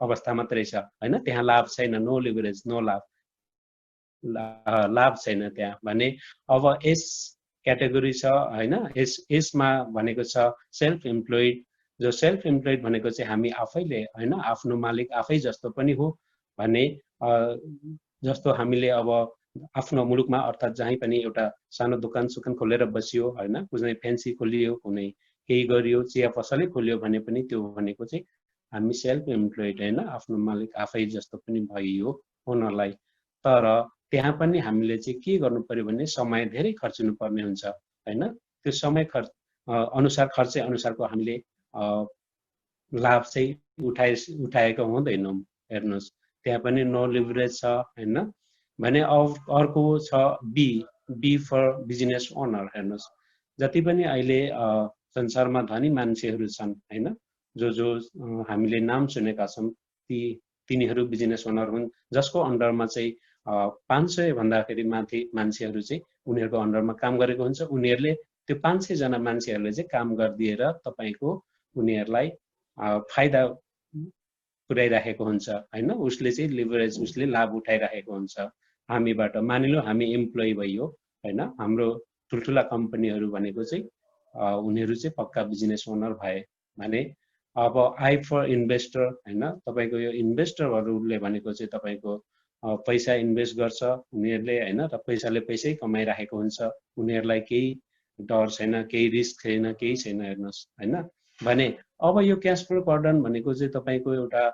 अवस्था मात्रै छ हैन, त्यहाँ लाभ छैन, नो लिभरेज, नो लाभ, लाभ छैन त्यहाँ भने। अब यस क्याटेगोरी छ हैन, यसमा भनेको छ सेल्फ इम्प्लोइड। जो सेल्फ इम्प्लोइड भनेको चाहिँ हामी आफैले हैन, आफ्नो मालिक आफै जस्तो पनि हो भने जस्तो हामीले अब आफ्नो मुलुकमा अर्थात् जहीँ पनि एउटा सानो दोकान सुकान खोलेर बसियो हैन, कुनै फ्यान्सी खोलियो, कुनै केही गरियो, चिया पसलै खोलियो भने पनि त्यो भनेको चाहिँ हामी सेल्फ इम्प्लोइड हैन, आफ्नो मालिक आफै जस्तो पनि भइयो हुनलाई। तर त्यहाँ पनि हामीले चाहिँ के गर्नु पर्यो भने समय धेरै खर्चिनु पर्ने हुन्छ हैन। त्यो समय अनुसार खर्चे अनुसारको हामीले लाभ चाहिँ उठाएको हुँदैनौँ। हेर्नुहोस् त्यहाँ पनि नो लिभरेज छ हैन भने। अर्को छ बी फर बिजनेस ओनर। हेर्नुहोस् जति पनि अहिले संसारमा धनी मान्छेहरू छन् हैन, जो हामीले नाम सुनेका छौँ, तिनीहरू बिजनेस ओनर हुन्, जसको अन्डरमा चाहिँ 500 भन्दाखेरि माथि मान्छेहरू चाहिँ उनीहरूको अन्डरमा काम गरेको हुन्छ। उनीहरूले त्यो 500 जना मान्छेहरूले चाहिँ काम गरिदिएर तपाईको उनीहरूलाई फाइदा पुर्याइराखेको हुन्छ हैन। उसले चाहिँ लिभरेज, उसले लाभ उठाइराखेको हुन्छ हामीबाट। मानिलो हामी इम्प्लोइ भइयो हैन, हाम्रो ठुल्ठुला कम्पनीहरू भनेको चाहिँ उनीहरू चाहिँ पक्का बिजनेस ओनर भए भने। अब आई फर इन्भेस्टर हैन, तपाईको यो इन्भेस्टरहरूले भनेको चाहिँ तपाईको पैसा इन्भेस्ट गर्छ उनीहरूले हैन, र पैसाले पैसै कमाइराखेको हुन्छ। उनीहरूलाई केही डर छैन, केही रिस्क छैन, केही छैन। हेर्नुहोस् हैन भने। अब यो क्याश फ्लो बर्डन भनेको चाहिँ तपाईको एउटा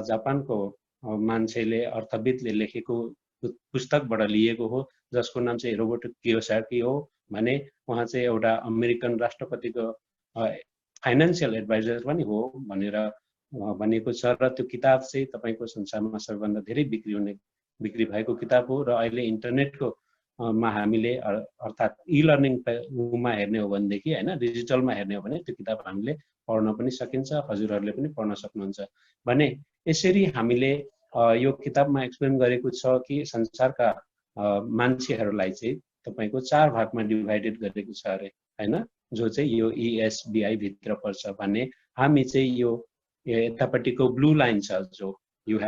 जापानको मान्छेले, अर्थविदले लेखेको पुस्तकबाट लिएको हो, जसको नाम चाहिँ रोबर्ट कियोसाकी हो भने। उहाँ चाहिँ एउटा अमेरिकन राष्ट्रपतिको फाइनेन्सियल एडभाइजर पनि हो भनेर भनेको छ। र त्यो किताब चाहिँ तपाईको संसारमा सबैभन्दा धेरै बिक्री भएको किताब हो। र अहिले इन्टरनेटको मा हामीले अर्थात् इ लर्निङमा हेर्ने हो भनेदेखि हैन, डिजिटलमा हेर्ने हो भने त्यो किताब हामीले पढ्न पनि सकिन्छ, हजुरहरूले पनि पढ्न सक्नुहुन्छ भने। यसरी हामीले यो किताबमा एक्सप्लेन गरेको छ कि संसारका मान्छेहरूलाई चाहिँ तपाईको 4 भागमा डिभाइडेड गरेको छ अरे हैन, जो चाहिँ यो ESBI भित्र पर्छ भने। हामी चाहिँ यो यतापट्टिको ब्लू लाइन छ, जो यु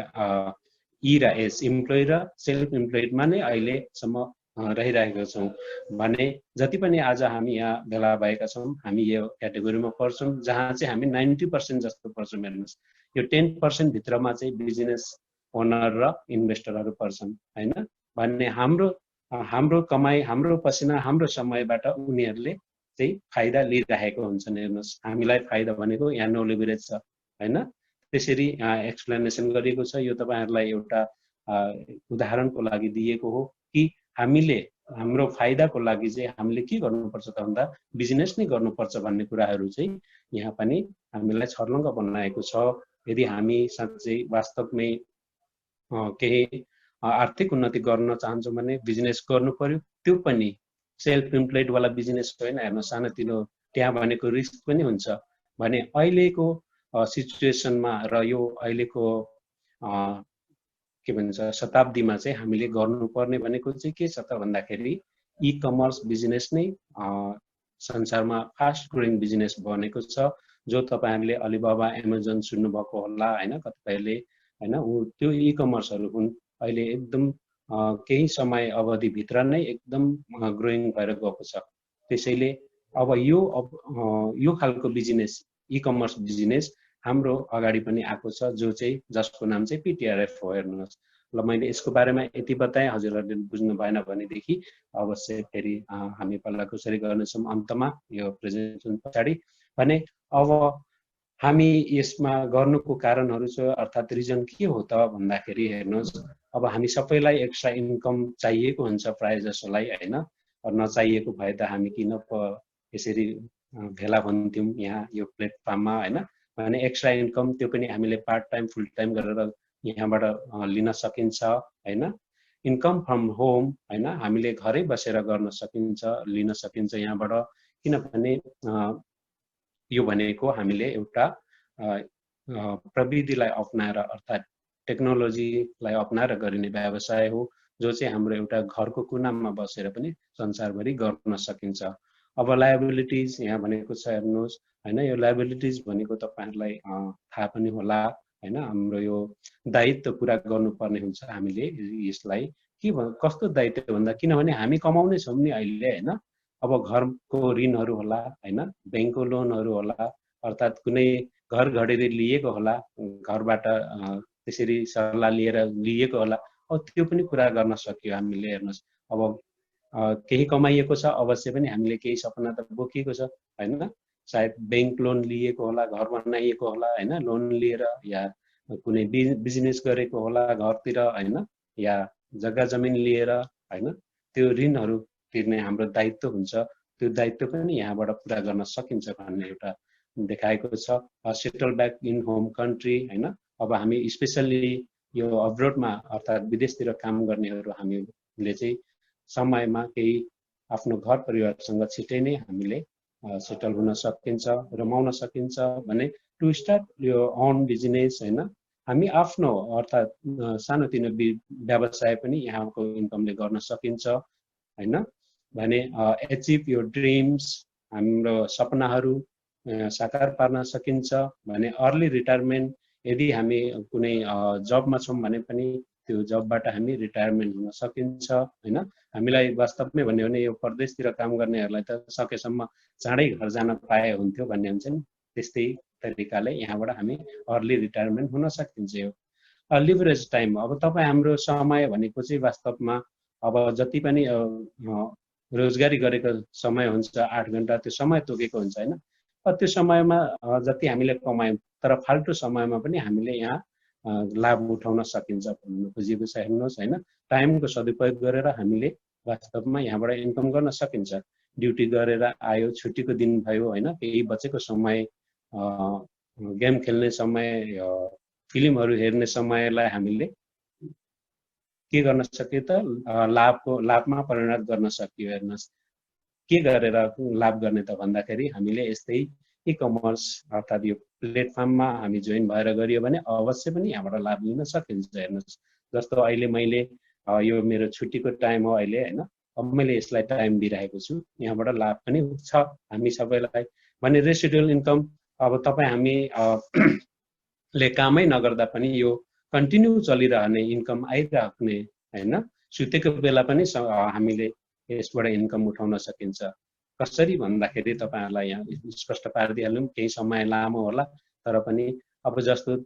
ई र एस, इम्प्लोइ र सेल्फ इम्प्लोइडमा नै अहिलेसम्म रहिरहेका छौँ भने। जति पनि आज हामी यहाँ भेला भएका छौँ, हामी यो क्याटेगोरीमा पर्छौँ, जहाँ चाहिँ हामी 90% जस्तो पर्छौँ। हेर्नुहोस् यो 10% भित्रमा चाहिँ बिजनेस ओनर र इन्भेस्टरहरू पर्छन् हैन भन्ने। हाम्रो कमाई, हाम्रो पसिना, हाम्रो समयबाट उनीहरूले चाहिँ फाइदा लिइरहेको हुन्छन्। हेर्नुहोस् हामीलाई फाइदा भनेको यहाँ नो लिभरेज छ हैन। त्यसरी एक्सप्लेनेसन गरिएको छ। यो तपाईहरुलाई एउटा उदाहरणको लागि दिएको हो कि हामीले हाम्रो फाइदाको लागि चाहिँ हामीले के गर्नुपर्छ त भन्दा बिजनेस नै गर्नुपर्छ भन्ने कुराहरू चाहिँ यहाँ पनि हामीलाई छर्लङ्ग बनाएको छ। यदि हामी साँच्चै वास्तवमै केही आर्थिक उन्नति गर्न चाहन्छौँ भने बिजनेस गर्नु पर्यो। त्यो पनि सेल्फ इम्प्लोइड वाला बिजनेस होइन। हेर्नु सानोतिनो त्यहाँ भनेको रिस्क पनि हुन्छ भने अहिलेको सिचुएसनमा र यो अहिलेको के भन्छ शताब्दीमा चाहिँ हामीले गर्नुपर्ने भनेको चाहिँ के छ त भन्दाखेरि ई कमर्स बिजनेस नै संसारमा फास्ट ग्रोइङ बिजनेस बनेको छ। जो तपाईहरुले अलिबाबा, एमाजोन सुन्नुभएको होला हैन, कतिपयले हैन, त्यो ई कमर्सहरु हुन् अहिले एकदम केही समय अवधि भित्र नै एकदम ग्रोइङ भएर गएको छ। त्यसैले अब यो खालको बिजनेस, ई कमर्स बिजनेस हाम्रो अगाडि पनि आएको छ, जो चाहिँ जसको नाम चाहिँ PTRF हो। हेर्नुहोस् ल, मैले यसको बारेमा यति बताएँ, हजुरहरूले बुझ्नु भएन भनेदेखि अवश्य फेरि हामी पल्ला कसरी गर्नेछौँ अन्तमा यो प्रेजेन्टेसन पछाडि भने। अब हामी यसमा गर्नुको कारणहरू छ, अर्थात् रिजन के हो त भन्दाखेरि हेर्नुहोस् अब हामी सबैलाई एक्स्ट्रा इन्कम चाहिएको हुन्छ प्राय जसोलाई हैन। नचाहिएको भए त हामी किन यसरी भेला हुन्थ्यौँ यहाँ यो प्लेटफर्ममा हैन भने। एक्स्ट्रा इन्कम त्यो पनि हामीले पार्ट टाइम फुल टाइम गरेर यहाँबाट लिन सकिन्छ हैन। इन्कम फ्रम होम हैन, हामीले घरै बसेर गर्न सकिन्छ, लिन सकिन्छ यहाँबाट। किनभने यो भनेको हामीले एउटा प्रविधिलाई अपनाएर अर्थात् टेक्नोलोजीलाई अपनाएर गरिने व्यवसाय हो, जो चाहिँ हाम्रो एउटा घरको कुनामा बसेर पनि संसारभरि गर्न सकिन्छ। अब लायबिलिटिज यहाँ भनेको छ हेर्नुहोस् हैन। यो लायबिलिटिज भनेको तपाईहरुलाई थाहा पनि होला हैन हाम्रो यो दायित्व पूरा गर्नुपर्ने हुन्छ हामीले यसलाई के कस्तो दायित्व भन्दा किनभने हामी कमाउने छौँ नि अहिले हैन अब घरको ऋणहरू होला हैन बैंकको लोनहरू होला अर्थात् कुनै घर घडेरी लिएको होला घरबाट त्यसरी सल्लाह लिएर लिएको होला अब त्यो पनि पूरा गर्न सक्यो हामीले हेर्नुस् अब केही कमाइएको छ अवश्य पनि हामीले केही सपना त बोकिएको छ हैन सायद बैंक लोन लिएको होला घर बनाइएको होला हैन लोन लिएर या कुनै बिजनेस गरेको होला घरतिर हैन या जग्गा जमिन लिएर हैन त्यो ऋणहरू तिर्ने हाम्रो दायित्व हुन्छ त्यो दायित्व पनि यहाँबाट पूरा गर्न सकिन्छ भन्ने एउटा देखाएको छ settle back in home country हैन अब हामी स्पेशली यो अब्रोडमा अर्थात् विदेशतिर काम गर्नेहरू हामीले चाहिँ समयमा केही आफ्नो घर परिवारसँग छिटै नै हामीले सेटल हुन सकिन्छ रमाउन सकिन्छ भने टु स्टार्ट यो अन बिजनेस हैन हामी आफ्नो अर्थात् सानोतिनो व्यवसाय पनि यहाँको इन्कमले गर्न सकिन्छ हैन भने एचिभ यो ड्रिम्स हाम्रो सपनाहरू साकार पार्न सकिन्छ भने अर्ली रिटायरमेन्ट यदि हामी कुनै जबमा छौँ भने पनि त्यो जबबाट हामी रिटायरमेन्ट हुन सकिन्छ हैन हामीलाई वास्तवमै भन्यो भने यो परदेशतिर काम गर्नेहरूलाई त सकेसम्म चाँडै घर जान पाए हुन्थ्यो भन्ने हुन्छ नि त्यस्तै तरिकाले यहाँबाट हामी अर्ली रिटायरमेन्ट हुन सकिन्छ यो लिभरेज टाइम अब तपाईँ हाम्रो समय भनेको चाहिँ वास्तवमा अब जति पनि रोजगारी गरेको समय हुन्छ 8 घण्टा त्यो समय तोकेको हुन्छ हैन त्यो समयमा जति हामीले कमायौँ तर फाल्टु समयमा पनि हामीले यहाँ लाभ उठाउन सकिन्छ भन्नु खोजेको छ हेर्नुहोस् हैन टाइमको सदुपयोग गरेर हामीले वास्तवमा यहाँबाट इन्कम गर्न सकिन्छ ड्युटी गरेर आयो छुट्टीको दिन भयो हैन केही बचेको समय गेम खेल्ने समय फिल्महरू हेर्ने समयलाई हामीले के गर्न सक्यो त लाभमा परिणत गर्न सक्यो हेर्नुहोस् के गरेर लाभ गर्ने त भन्दाखेरि हामीले यस्तै ई-कमर्स अर्थात् यो प्लेटफर्ममा हामी जोइन भएर गरियो भने अवश्य पनि यहाँबाट लाभ लिन सकिन्छ हेर्नुहोस् जस्तो अहिले मैले यो मेरो छुट्टीको टाइम हो अहिले हैन अब मैले यसलाई टाइम दिइरहेको छु यहाँबाट लाभ पनि छ हामी सबैलाई भने रेसिडुअल इन्कम अब तपाईँ हामी ले कामै नगर्दा पनि यो कन्टिन्यू चलिरहने इन्कम आइराख्ने हैन सुतेको बेला पनि हामीले यसबाट इन्कम उठाउन सकिन्छ कसरी भन्दाखेरि तपाईहरुलाई यहाँ स्पष्ट पारिदिहालौं केही समय लामो होला तर पनि अब जस्तो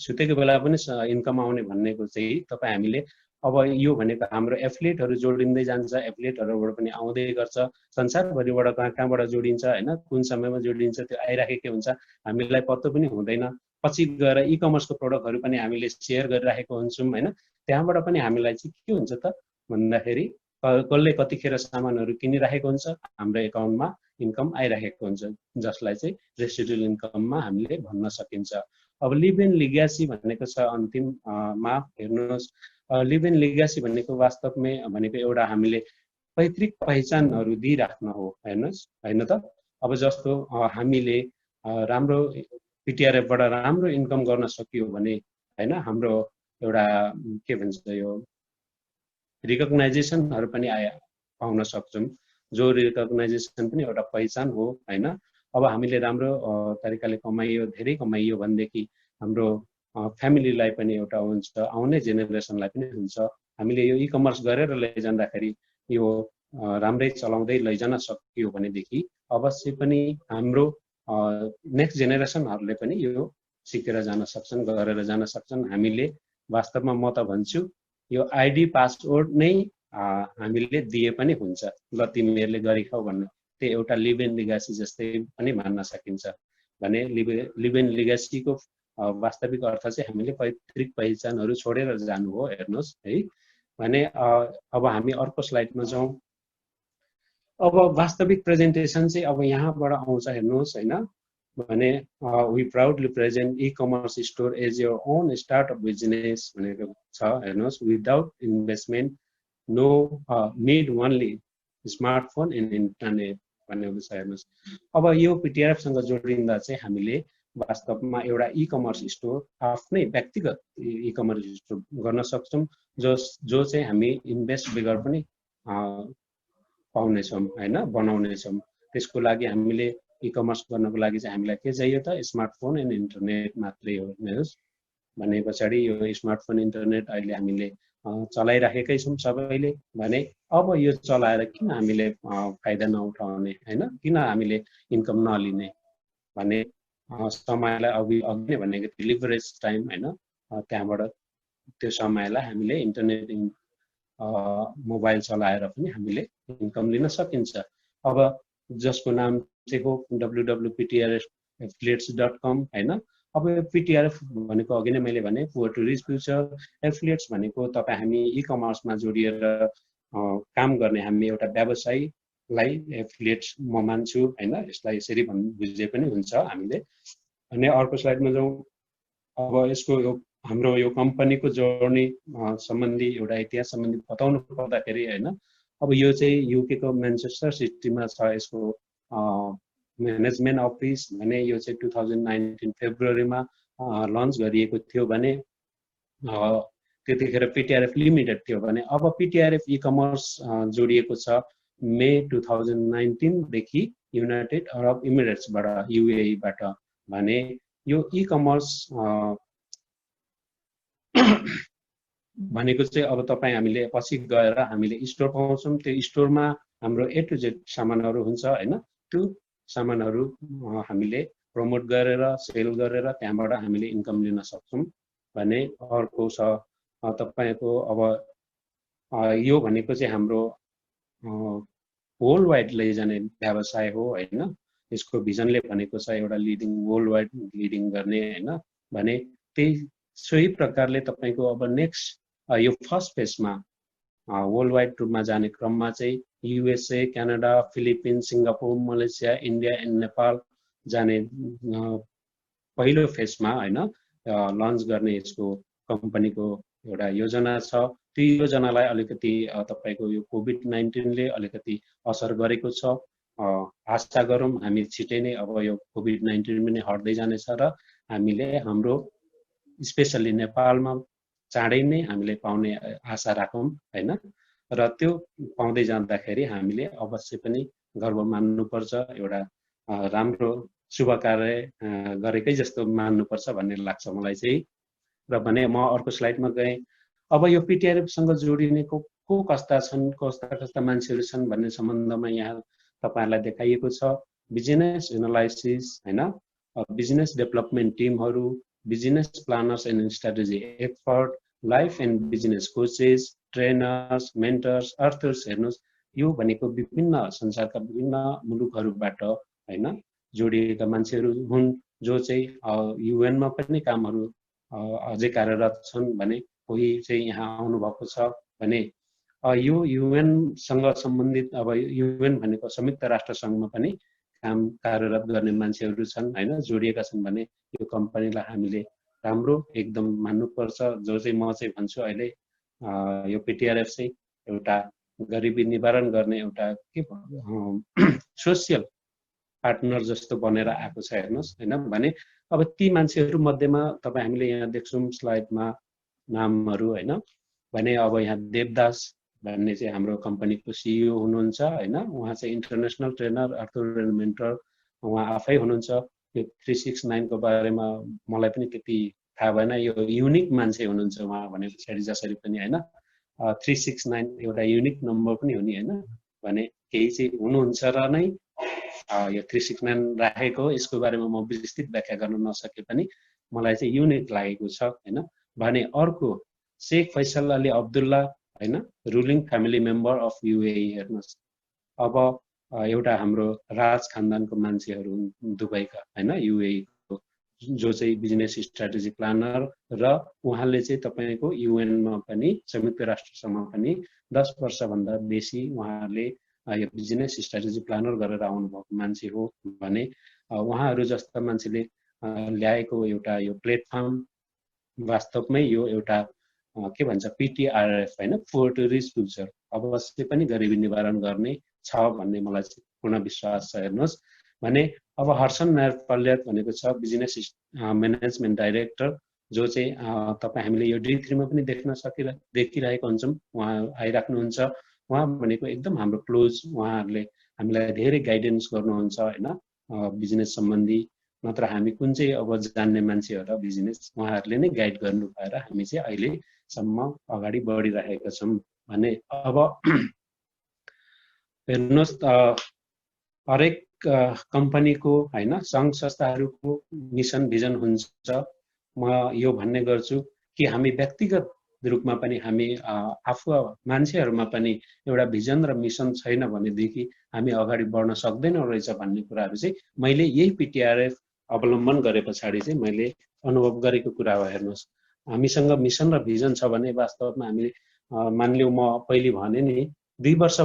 सुतेको बेला पनि इन्कम आउने भन्नेको चाहिँ तपाई हामीले अब यो भनेको हाम्रो एफिलिएटहरु जोडिँदै जान्छ एफिलिएटहरुबाट पनि आउँदै गर्छ संसारभरिबाट कहाँबाट जोडिन्छ हैन कुन समयमा जोडिन्छ त्यो आइराखेकै हुन्छ हामीलाई पत्तो पनि हुँदैन पछि गएर ई-कमर्सको प्रोडक्टहरु पनि हामीले शेयर गरिराखेको हुन्छौं हैन त्यहाँबाट पनि हामीलाई चाहिँ के हुन्छ त भन्दाखेरि कसले कतिखेर सामानहरु किनिराखेको हुन्छ हाम्रो एकाउन्टमा इन्कम आइराखेको हुन्छ जसलाई चाहिँ रेसिडुअल इन्कममा हामीले भन्न सकिन्छ अब लिभ इन लिग्यासी भनेको छ अन्तिममा हेर्नुस् लिभ इन लिग्यासी भनेको वास्तवमै भनेको एउटा हामीले पैतृक पहिचानहरु दिइराख्न हो हेर्नुस् हैन त अब जस्तो हामीले राम्रो पीटीआरएफबाट राम्रो इन्कम गर्न सकियो भने हैन हाम्रो एउटा के भन्छ यो रिकग्नाइजेसनहरु पनि पाउन सक्छौं जो रिकग्नाइजेसन पनि एउटा पहिचान हो हैन अब हामीले राम्रो तरिकाले कमाइयो धेरै कमाइयो भन्देखि हाम्रो फ्यामिलीलाई पनि एउटा हुन्छ आउने जेनेरेसनलाई पनि हुन्छ हामीले यो ई-कमर्स गरेर लैजाँदाखेरि यो राम्रै चलाउँदै लैजान सकियो भनेदेखि अवश्य पनि हाम्रो नेक्स्ट जेनेरेसनहरुले पनि यो सिकेर जान सक्छन् गरेर जान सक्छन् हामीले वास्तवमा म त भन्छु यो आईडी पासवर्ड नै हामीले दिए पनि हुन्छ ल तिमीहरुले गरिखाऊ भन्ने त्यो एउटा लिभ इन लिग्यासी जस्तै पनि मान्न सकिन्छ भने लिभ इन लिग्यासीको वास्तविक अर्थ चाहिँ हामीले पैतृक पहिचानहरु छोडेर जानु हो हेर्नुस् है भने अब हामी अर्को स्लाइडमा जाउँ अब वास्तविक प्रेजेन्टेसन चाहिँ अब यहाँबाट आउँछ हेर्नुस् हैन भने we proudly present e-commerce store as your own startup business भनेको छ हेर्नुस् without investment no need only smartphone and internet भनेको छ हेर्नुस् अब यो पीटीआरएफ सँग जोडिँदा चाहिँ हामीले वास्तवमा एउटा ई-कमर्स स्टोर आफ्नै व्यक्तिगत ई-कमर्स स्टोर गर्न सक्छौं जो चाहिँ हामी इन्भेस्ट बेगर पनि पाउने छौं हैन बनाउने छौं त्यसको लागि हामीले ई-कमर्स गर्नको लागि चाहिँ हामीलाई के चाहियो त स्मार्टफोन एन्ड इन्टरनेट मात्रै हो हेर्नुस् भने पछाडि यो स्मार्टफोन इन्टरनेट अहिले हामीले चलाइराखेकै छौँ सबैले भने अब यो चलाएर किन हामीले फाइदा नउठाउने हैन, किन हामीले इन्कम नलिने भने समयलाई अघि नै भनेको थियो लिभरेज टाइम हैन, त्यहाँबाट त्यो समयलाई हामीले इन्टरनेट मोबाइल चलाएर पनि हामीले इन्कम लिन सकिन्छ। अब जसको नाम चाहिँ हो www.ptrfaffiliates.com हैन। अब यो PTRF भनेको अघि नै मैले भने poor to rich future, affiliates भनेको तपाईँ हामी इ कमर्समा जोडिएर काम गर्ने हामी एउटा व्यवसायीलाई एफिलिएट्स म मान्छु हैन, यसलाई यसरी बुझे पनि हुन्छ हामीले। अनि अर्को स्लाइडमा जाउँ। अब यसको हाम्रो यो कम्पनीको जर्नी सम्बन्धी एउटा इतिहास सम्बन्धी बताउनु पर्दाखेरि हैन, अब यो चाहिँ युके को म्यानचेस्टर सिटीमा छ यसको म्यानेजमेन्ट अफिस भने यो चाहिँ 2019 फेब्रुअरीमा लन्च गरिएको थियो भने त्यतिखेर PTRF लिमिटेड थियो भने अब PTRF इ कमर्स जोडिएको छ मे 2019 देखि युनाइटेड अरब इमिरेट्सबाट UAE बाट भने यो इ कमर्स भनेको चाहिँ अब तपाईँ हामीले पछि गएर हामीले स्टोर पाउँछौँ, त्यो स्टोरमा हाम्रो A to Z सामानहरू हुन्छ हैन, त्यो सामानहरू हामीले प्रमोट गरेर सेल गरेर त्यहाँबाट हामीले इन्कम लिन सक्छौँ भने अर्को छ तपाईको अब यो भनेको चाहिँ हाम्रो वर्ल्ड वाइड लैजाने व्यवसाय हो हैन, यसको भिजनले भनेको छ एउटा लिडिङ वर्ल्ड वाइड लिडिङ गर्ने हैन भने त्यही सोही प्रकारले तपाईको अब नेक्स्ट यो फर्स्ट फेजमा वर्ल्ड वाइड टुरमा जाने क्रममा चाहिँ USA, Canada, Philippines, Singapore, Malaysia, India and Nepal जाने पहिलो फेजमा हैन लन्च गर्ने यसको कम्पनीको एउटा योजना छ। त्यो योजनालाई अलिकति तपाईको यो कोभिड-19 ले अलिकति असर गरेको छ। आशा गरौँ हामी छिटै नै अब यो कोभिड-19 पनि हट्दै जानेछ र हामीले हाम्रो स्पेशली नेपालमा चाँडै नै हामीले पाउने आशा राखौँ हैन, र त्यो पाउँदै जाँदाखेरि हामीले अवश्य पनि गर्व मान्नुपर्छ, एउटा राम्रो शुभ कार्य गरेकै जस्तो मान्नुपर्छ भन्ने लाग्छ मलाई चाहिँ। र भने म अर्को स्लाइडमा गएँ। अब यो PTRF सँग जोडिने को कस्ता छन्, कस्ता मान्छेहरू छन् भन्ने सम्बन्धमा यहाँ तपाईहरुलाई देखाइएको छ। बिजनेस एनालाइसिस हैन, बिजनेस डेभलपमेन्ट टिमहरू, business planners and strategy expert, life and business coaches, trainers, mentors, earthers हेर्नुस्, यो भनेको विभिन्न संसारका विभिन्न मुलुकहरूबाट हैन जोडिएका मान्छेहरू हुन् जो चाहिँ UN मा पनि कामहरू अझै कार्यरत छन् भने कोही चाहिँ यहाँ आउनु भएको छ भने यो UN सँग सम्बन्धित अब UN भनेको संयुक्त राष्ट्र संघमा पनि काम कार्यरत गर्ने मान्छेहरू छन् हैन, जोडिएका छन् भने यो कम्पनीलाई हामीले राम्रो एकदम मान्नुपर्छ। जो चाहिँ म चाहिँ भन्छु अहिले यो PTRF चाहिँ एउटा गरिबी निवारण गर्ने एउटा के सोशल पार्टनर जस्तो बनेर आएको छ हेर्नुस् हैन भने अब ती मान्छेहरू मध्येमा तपाईँ हामीले यहाँ देख्छौँ स्लाइडमा नामहरू हैन भने अब यहाँ देवदास भन्ने चाहिँ हाम्रो कम्पनीको CEO हुनुहुन्छ हैन, उहाँ चाहिँ international trainer author and mentor उहाँ आफै हुनुहुन्छ। यो 369 को बारेमा मलाई पनि त्यति थाहा भएन, यो युनिक मान्छे हुनुहुन्छ उहाँ भने पछाडि जसरी पनि हैन 369 एउटा युनिक नम्बर पनि हो नि हैन भने केही चाहिँ हुनुहुन्छ र नै यो 369 राखेको। यसको बारेमा म विस्तृत व्याख्या गर्न नसके पनि मलाई चाहिँ युनिक लागेको छ हैन भने अर्को शेख फैसल अली अब्दुल्ला हैन, ruling family member of UAE हेर्नुस्। अब एउटा हाम्रो राज खानदानको मान्छेहरू दुबईका हैन UAE को जो चाहिँ बिजनेस स्ट्र्याटेजी प्लानर र उहाँले चाहिँ तपाईको UN मा पनि संयुक्त राष्ट्रसम्म पनि 10 वर्षभन्दा बेसी उहाँले यो बिजनेस स्ट्र्याटेजी प्लानर गरेर आउनु भएको मान्छे हो भने उहाँहरू जस्ता मान्छेले ल्याएको एउटा यो प्लेटफर्म वास्तवमै यो एउटा के भन्छ PTRF हैन, पुवर टु रिच फ्युचर अवश्य पनि गरिबी निवारण गर्ने छ भन्ने मलाई पूर्ण विश्वास छ हेर्नुस् भने अब हर्षन नायर पल्ल्यात भनेको छ बिजनेस म्यानेजमेन्ट डाइरेक्टर जो चाहिँ तपाईँ हामीले यो D3 मा पनि देखिरहेको हुन्छौँ, उहाँ आइराख्नुहुन्छ। उहाँ भनेको एकदम हाम्रो क्लोज, उहाँहरूले हामीलाई धेरै गाइडेन्स गर्नुहुन्छ हैन बिजनेस सम्बन्धी नत्र हामी कुन चाहिँ अब जान्ने मान्छे हो र बिजनेस उहाँहरूले नै गाइड गर्नु भएर हामी चाहिँ अहिलेसम्म अगाडि बढिरहेका छौँ भने अब हेर्नुहोस् हरेक कम्पनीको हैन सङ्घ संस्थाहरूको मिसन भिजन हुन्छ। म यो भन्ने गर्छु कि हामी व्यक्तिगत रूपमा पनि हामी आफू मान्छेहरूमा पनि एउटा भिजन र मिसन छैन भनेदेखि हामी अगाडि बढ्न सक्दैनौँ रहेछ भन्ने कुराहरू चाहिँ मैले यही पिटिआरएफ अवलम्बन गरे पछाडि चाहिँ मैले अनुभव गरेको कुरा हो। हेर्नुहोस् हामीसँग मिसन र भिजन छ भने वास्तवमा हामीले मानिलिउँ म पहिले भने नि 2 वर्ष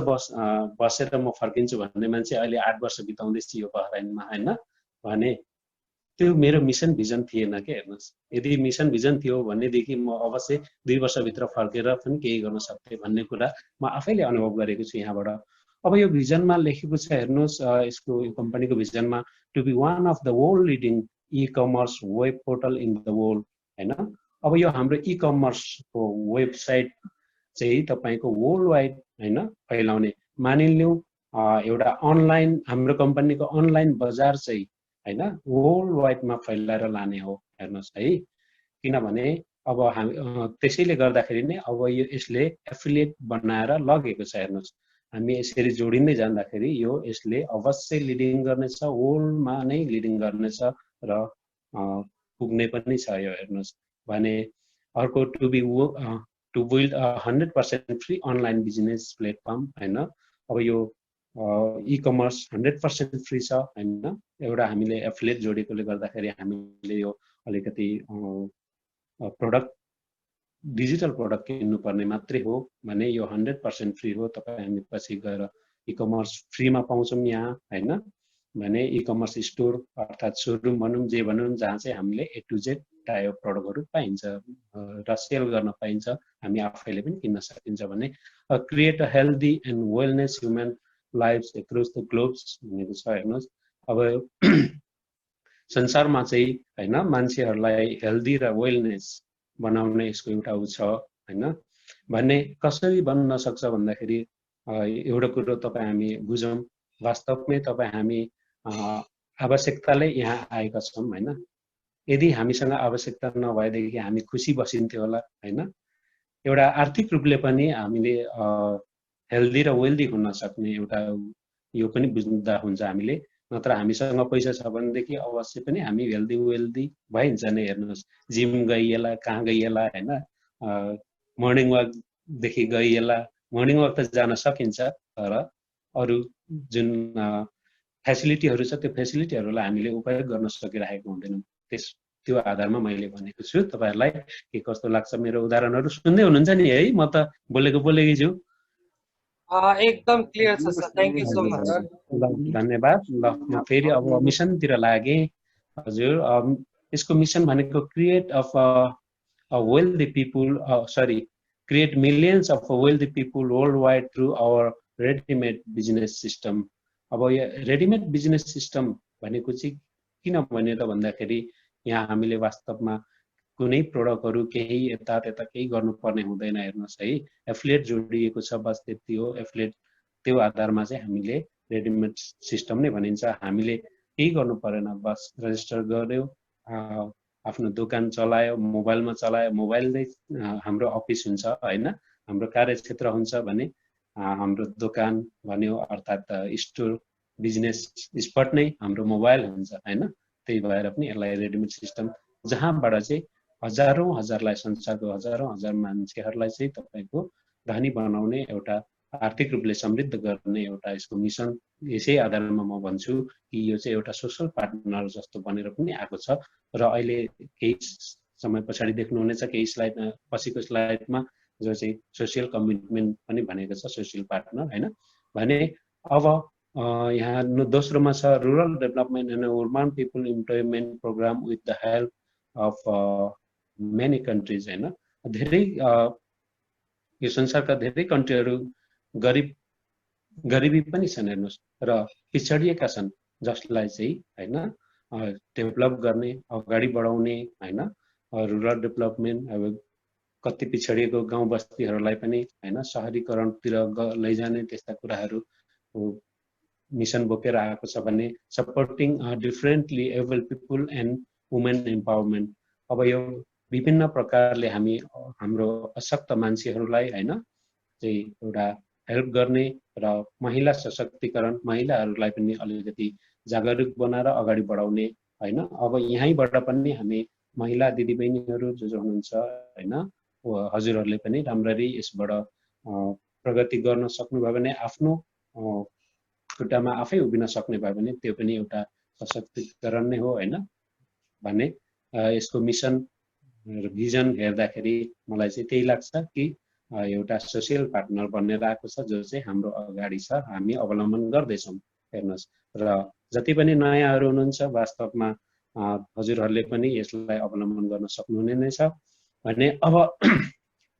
बसेर म फर्किन्छु भन्ने मान्छे अहिले 8 वर्ष बिताउँदैछ यो बहराइनमा हैन भने त्यो मेरो मिसन भिजन थिएन के। हेर्नुहोस् यदि मिसन भिजन थियो भनेदेखि म अवश्य 2 वर्षभित्र फर्केर पनि केही गर्न सक्थेँ भन्ने कुरा म आफैले अनुभव गरेको छु यहाँबाट। अब यो भिजनमा लेखेको छ हेर्नुहोस् यसको यो कम्पनीको भिजनमा to be one of the world leading e commerce web portal in the world हैन। अब यो हाम्रो ई कमर्सको वेबसाइट चाहिँ तपाईको वर्ल्ड वाइड हैन फैलाउने मानिलिउँ एउटा अनलाइन हाम्रो कम्पनीको अनलाइन बजार चाहिँ हैन वर्ल्ड वाइडमा फैलाएर लाने हो। हेर्नुहोस् है किनभने अब हामी त्यसैले गर्दाखेरि नै अब यो यसले एफिलिएट बनाएर लगेको छ। हेर्नुहोस् हामी यसरी जोडिँदै जाँदाखेरि यो यसले अवश्य लिडिङ गर्नेछ, वर्ल्डमा नै लिडिङ गर्नेछ र पुग्ने पनि छ यो। हेर्नुहोस् भने अर्को to build 100% free online business platform हैन। अब यो ई कमर्स 100% फ्री छ हैन। एउटा हामीले एफिलिएट जोडेकोले गर्दाखेरि हामीले यो अलिकति प्रोडक्ट डिजिटल प्रोडक्ट किन्नु पर्ने मात्रै हो भने यो 100% फ्री हो। तपाईँ हामी पछि गएर ई कमर्स फ्रीमा पाउँछौँ यहाँ हैन भने ई कमर्स स्टोर अर्थात् सोरुम भनौँ जे भनौँ जहाँ चाहिँ हामीले ए टु जेड टाइप प्रोडक्टहरू पाइन्छ र सेल गर्न पाइन्छ, हामी आफैले पनि किन्न सकिन्छ भने create a healthy and wellness human lifes across the globes भनेको छ। हेर्नुहोस् अब संसारमा चाहिँ हैन मान्छेहरूलाई हेल्दी र वेलनेस बनाउने यसको एउटा उ छ हैन भन्ने कसरी बन्न सक्छ भन्दाखेरि एउटा कुरो तपाईँ हामी बुझौँ वास्तवमै तपाईँ हामी आवश्यकताले यहाँ आएका छौँ हैन। यदि हामीसँग आवश्यकता नभएदेखि हामी खुसी बसिन्थ्यो होला हैन। एउटा आर्थिक रूपले पनि हामीले हेल्दी र वेल्दी हुन सक्ने एउटा यो पनि बुझ्दा हुन्छ हामीले। नत्र हामीसँग पैसा छ भनेदेखि अवश्य पनि हामी हेल्दी वेल्दी भइन्छ नै। हेर्नुहोस् जिम गइएला कहाँ गइएला हैन मर्निङ वाकदेखि गइएला मर्निङ वाक त जान सकिन्छ तर अरू जुन फेसिलिटीहरू छ त्यो फेसिलिटीहरूलाई हामीले उपयोग गर्न सकिरहेको हुँदैनौँ। त्यो आधारमा मैले भनेको छु। तपाईहरुलाई के कस्तो लाग्छ मेरो उदाहरणहरू सुन्दै हुनुहुन्छ नि है? म त बोलेकै छु। एकदम क्लियर छ sir, thank you so much. धन्यवाद। ल म फेरि अब मिसनतिर लागे। हजुर यसको मिसन भनेको create of a wealthy people create millions of wealthy people worldwide through our ready-made business system। अब यो रेडिमेड बिजनेस सिस्टम भनेको चाहिँ किन भन्यो त भन्दाखेरि यहाँ हामीले वास्तवमा कुनै प्रोडक्टहरू केही यता त्यता केही गर्नुपर्ने हुँदैन। हेर्नुहोस् है एफिलिएट जोडिएको छ बस त्यति हो। एफिलिएट त्यो आधारमा चाहिँ हामीले रेडिमेड सिस्टम नै भनिन्छ। हामीले केही गर्नु परेन, बस रेजिस्टर गर्यो, आफ्नो दोकान चलायो, मोबाइलमा चलायो, मोबाइलले हाम्रो अफिस हुन्छ हैन, हाम्रो कार्यक्षेत्र हुन्छ भने हाम्रो दोकान भन्यो अर्थात् स्टोर बिजनेस स्पट नै हाम्रो मोबाइल हुन्छ हैन। त्यही भएर पनि यसलाई रेडिमेड सिस्टम जहाँबाट चाहिँ हजारौं संसारको हजारौं मान्छेहरूलाई चाहिँ तपाईको धनी बनाउने एउटा आर्थिक रूपले समृद्ध गर्ने एउटा यसको मिसन यसै आधारमा म भन्छु कि यो चाहिँ एउटा सोशल पार्टनर जस्तो बनेर पनि आएको छ। र अहिले केही समय पछाडि देख्नुहुनेछ केही स्लाइड पछिको स्लाइडमा जो चाहिँ सोशल कमिटमेन्ट पनि भनेको छ सोशल पार्टनर हैन भने। अब यहाँ दोस्रोमा छ rural development and urban people employment program with the help of many countries हैन। धेरै यो संसारका धेरै कन्ट्रीहरू गरिबी पनि छन् हेर्नुहोस् र पिछडिएका छन् जसलाई चाहिँ हैन डेभलप गर्ने अगाडि बढाउने हैन रुरल डेभलपमेन्ट। अब कति पिछडिएको गाउँ बस्तीहरूलाई पनि हैन शहरीकरणतिर लैजाने त्यस्ता कुराहरू मिसन बोकेर आएको छ भने supporting differently able people and women empowerment. अब यो विभिन्न प्रकारले हामी हाम्रो अशक्त मान्छेहरूलाई हैन चाहिँ एउटा हेल्प गर्ने र महिला सशक्तिकरण, महिलाहरूलाई पनि अलिकति जागरुक बनाएर अगाडि बढाउने हैन। अब यहीँबाट पनि हामी महिला दिदीबहिनीहरू जो हुनुहुन्छ हैन, हजुरहरूले पनि राम्ररी यसबाट प्रगति गर्न सक्नुभयो भने, आफ्नो खुट्टामा आफै उभिन सक्ने भयो भने त्यो पनि एउटा सशक्तिकरण नै हो हैन भने यसको मिसन र भिजन हेर्दाखेरि मलाई चाहिँ त्यही लाग्छ कि एउटा सोशल पार्टनर बनेर आएको छ जो चाहिँ हाम्रो अगाडि छ, हामी अवलम्बन गर्दैछौँ। हेर्नुहोस्, र जति पनि नयाँहरू हुनुहुन्छ वास्तवमा हजुरहरूले पनि यसलाई अवलम्बन गर्न सक्नुहुने नै छ भने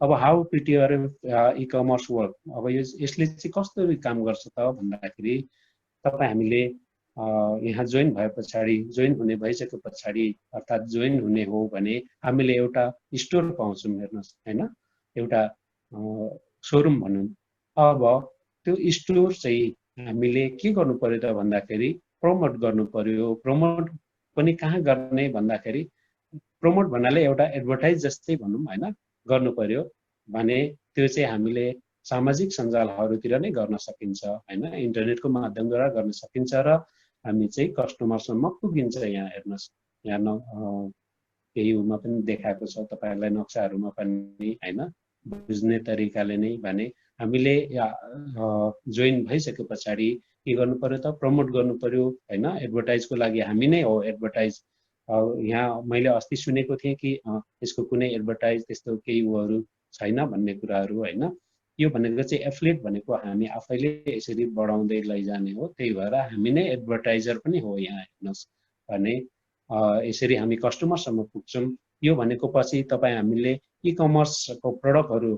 अब how PTR e commerce work, अब यसले चाहिँ कस्तो काम गर्छ त भन्दाखेरि तपाईँ हामीले यहाँ जोइन भए पछाडि, जोइन हुने भइसके पछाडि अर्थात् जोइन हुने हो भने हामीले एउटा स्टोर पाउँछौँ। हेर्नुहोस् हैन, एउटा सोरुम भनौँ। अब त्यो स्टोर चाहिँ हामीले के गर्नु पर्यो त भन्दाखेरि प्रमोट गर्नु पर्यो। प्रमोट पनि कहाँ गर्ने भन्दाखेरि प्रमोट भन्नाले एउटा एडभर्टाइज जस्तै भनौँ हैन गर्नु पर्यो भने त्यो चाहिँ हामीले सामाजिक सञ्जालहरूतिर नै गर्न सकिन्छ हैन, इन्टरनेटको माध्यमद्वारा गर्न सकिन्छ र हामी चाहिँ कस्टमरसम्म पुगिन्छ। यहाँ हेर्नुहोस्, यहाँ केहीमा पनि देखाएको छ तपाईहरुलाई नक्साहरूमा पनि हैन, बुझ्ने तरिकाले नै भने हामीले जोइन भइसके पछाडि के गर्नु पर्यो त प्रमोट गर्नु पर्यो हैन। एडभर्टाइजको लागि हामी नै हो एडभर्टाइज। यहाँ मैले अस्ति सुनेको थिएँ कि यसको कुनै एडभर्टाइज त्यस्तो केही उहरू छैन भन्ने कुराहरू हैन। यो भनेको चाहिँ एफिलिएट भनेको हामी आफैले यसरी बढाउँदै लैजाने हो, त्यही भएर हामी नै एडभर्टाइजर पनि हो यहाँ हेर्नुहोस् भने यसरी हामी कस्टमरसम्म पुग्छौँ। यो भनेको पछि तपाईँ हामीले इ कमर्सको प्रडक्टहरू